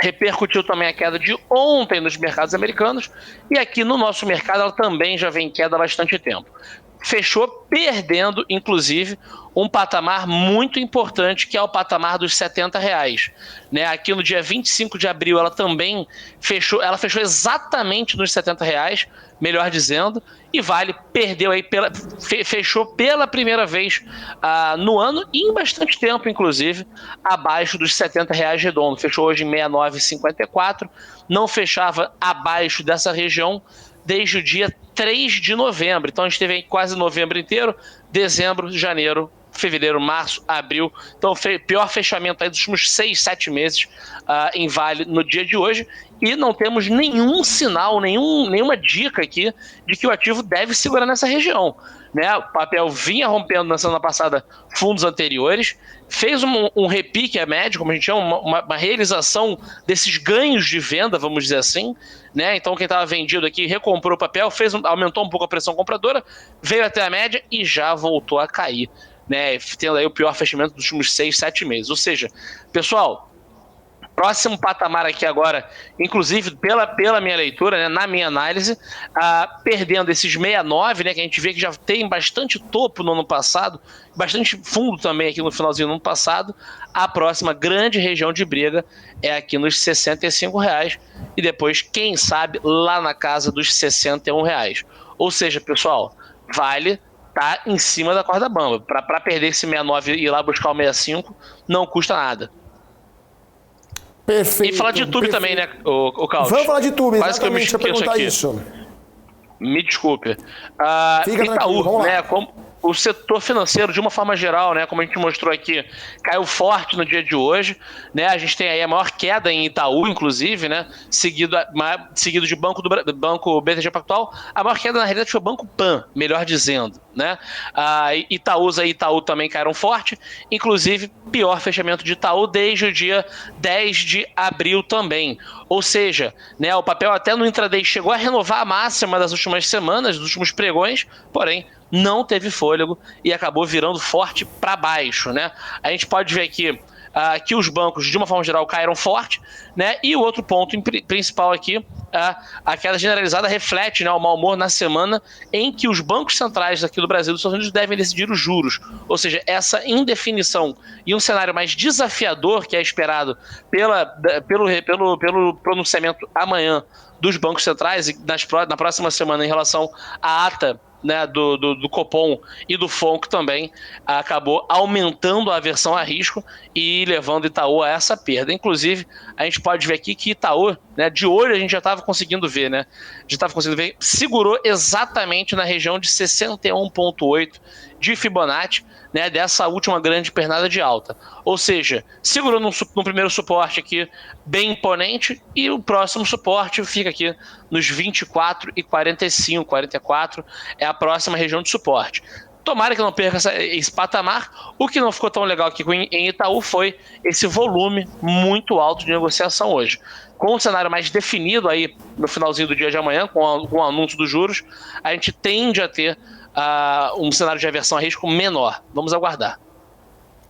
repercutiu também a queda de ontem nos mercados americanos, e aqui no nosso mercado ela também já vem em queda há bastante tempo. Fechou perdendo, inclusive, um patamar muito importante, que é o patamar dos R$70. Né? Aqui no dia 25 de abril ela também fechou exatamente nos R$70, melhor dizendo, e Vale perdeu aí, fechou pela primeira vez no ano e em bastante tempo, inclusive, abaixo dos R$70 redondo. Fechou hoje em 69,54, não fechava abaixo dessa região desde o dia 3 de novembro. Então a gente teve aí quase novembro inteiro, dezembro, janeiro, fevereiro, março, abril. Então pior fechamento aí dos últimos 6, 7 meses em Vale no dia de hoje. E não temos nenhum sinal, nenhuma dica aqui de que o ativo deve segurar nessa região. Né? O papel vinha rompendo na semana passada fundos anteriores, fez um repique a média, como a gente chama, uma realização desses ganhos de venda, vamos dizer assim, né? Então quem estava vendido aqui recomprou o papel, aumentou um pouco a pressão compradora, veio até a média e já voltou a cair, né? Tendo aí o pior fechamento dos últimos 6, 7 meses. Ou seja, pessoal, próximo patamar aqui agora, inclusive pela minha leitura, né, na minha análise, perdendo esses 69, né, que a gente vê que já tem bastante topo no ano passado, bastante fundo também aqui no finalzinho do ano passado, a próxima grande região de briga é aqui nos R$65 e depois, quem sabe, lá na casa dos R$61. Ou seja, pessoal, Vale tá em cima da corda bamba. Para perder esse 69 e ir lá buscar o 65, não custa nada. Perfeito. E falar de YouTube também, né, o Carlos? Vamos falar de YouTube, quase exatamente, deixa eu perguntar aqui. isso. Me desculpe. Fica Itaú, vamos lá. né, o setor financeiro, de uma forma geral, né, como a gente mostrou aqui, caiu forte no dia de hoje, né, a gente tem aí a maior queda em Itaú, inclusive, né, seguido de Banco BTG Pactual. A maior queda, na realidade, foi o Banco Pan, melhor dizendo, né. Itaú também caíram forte, inclusive pior fechamento de Itaú desde o dia 10 de abril também. Ou seja, né, o papel até no intraday chegou a renovar a máxima das últimas semanas, dos últimos pregões, porém não teve fôlego e acabou virando forte para baixo, né? A gente pode ver aqui que os bancos, de uma forma geral, caíram forte, né? E o outro ponto principal aqui, a queda generalizada reflete, né, o mau humor na semana em que os bancos centrais aqui do Brasil e dos Estados Unidos devem decidir os juros. Ou seja, essa indefinição e um cenário mais desafiador que é esperado pelo pronunciamento amanhã dos bancos centrais e na próxima semana em relação à ata né, do Copom e do FONC também acabou aumentando a aversão a risco e levando Itaú a essa perda. Inclusive, a gente pode ver aqui que Itaú, né, de olho a gente já estava conseguindo ver, né? Segurou exatamente na região de 61,8 de Fibonacci, né, dessa última grande pernada de alta. Ou seja, segurou no primeiro suporte aqui bem imponente e o próximo suporte fica aqui nos 24,45, 44 é a próxima região de suporte. Tomara que não perca esse patamar. O que não ficou tão legal aqui em Itaú foi esse volume muito alto de negociação hoje. Com um cenário mais definido aí no finalzinho do dia de amanhã, com o anúncio dos juros, a gente tende a ter um cenário de aversão a risco menor. Vamos aguardar.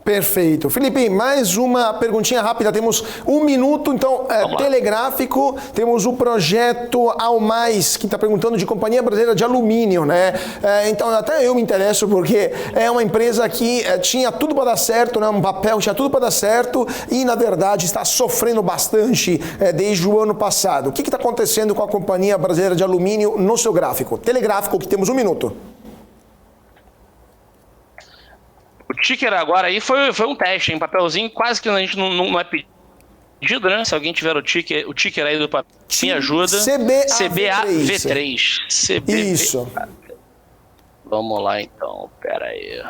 Perfeito. Felipe, mais uma perguntinha rápida. Temos 1 minuto, então, telegráfico. Temos o projeto Almais, que está perguntando de Companhia Brasileira de Alumínio, né? Então, até eu me interesso, porque é uma empresa que tinha tudo para dar certo, né? Um papel, tinha tudo para dar certo e, na verdade, está sofrendo bastante desde o ano passado. O que está acontecendo com a Companhia Brasileira de Alumínio no seu gráfico? Telegráfico, que temos 1 minuto. O ticker agora aí foi um teste, hein? Papelzinho quase que a gente não é pedido, né? Se alguém tiver o ticker aí do papel, me ajuda. CBAV3. Isso. Vamos lá então, pera aí.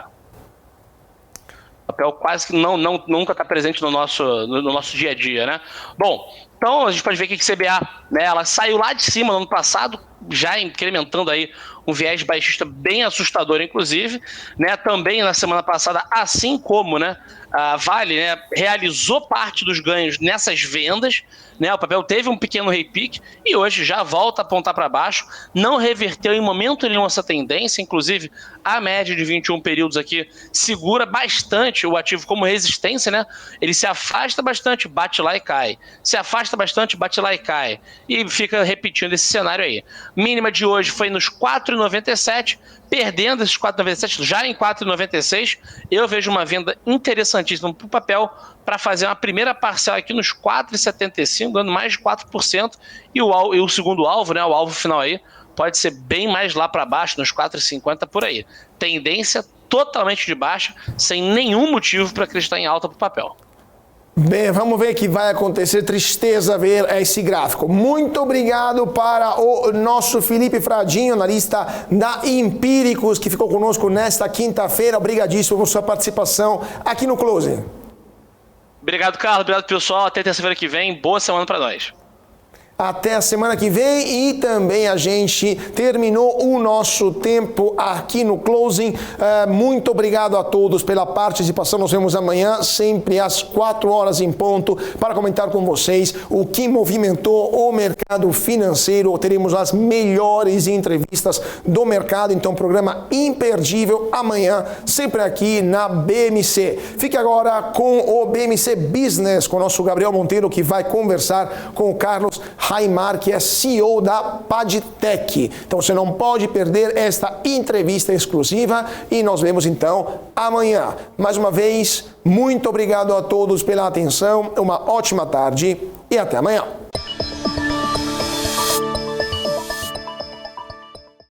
O papel quase que nunca está presente no nosso dia a dia, né? Bom, então a gente pode ver aqui que CBA, né, ela saiu lá de cima no ano passado, já incrementando aí um viés baixista bem assustador, inclusive, né? Também na semana passada, assim como, né, a Vale, né, realizou parte dos ganhos nessas vendas, né? O papel teve um pequeno repique e hoje já volta a apontar para baixo, não reverteu em momento nenhum essa tendência, inclusive a média de 21 períodos aqui segura bastante o ativo como resistência, né? Ele se afasta bastante, bate lá e cai. Se afasta bastante, bate lá e cai. E fica repetindo esse cenário aí. Mínima de hoje foi nos 4,97, perdendo esses 4,97 já em 4,96. Eu vejo uma venda interessantíssima para o papel para fazer uma primeira parcela aqui nos 4,75, dando mais de 4%. E o segundo alvo, né, o alvo final aí, pode ser bem mais lá para baixo, nos 4,50 por aí. Tendência totalmente de baixa, sem nenhum motivo para acreditar em alta para o papel. Bem, vamos ver o que vai acontecer. Tristeza ver esse gráfico. Muito obrigado para o nosso Felipe Fradinho, analista da Empíricos, que ficou conosco nesta quinta-feira. Obrigadíssimo por sua participação aqui no Closing. Obrigado, Carlos. Obrigado, pessoal. Até terça-feira que vem. Boa semana para nós. Até a semana que vem e também a gente terminou o nosso tempo aqui no Closing. Muito obrigado a todos pela participação. Nos vemos amanhã, sempre às 4 horas em ponto, para comentar com vocês o que movimentou o mercado financeiro. Teremos as melhores entrevistas do mercado, então programa imperdível amanhã, sempre aqui na BMC. Fique agora com o BMC Business, com o nosso Gabriel Monteiro, que vai conversar com o Carlos Raimar, que é CEO da Padtech. Então você não pode perder esta entrevista exclusiva e nós vemos então amanhã. Mais uma vez, muito obrigado a todos pela atenção, uma ótima tarde e até amanhã.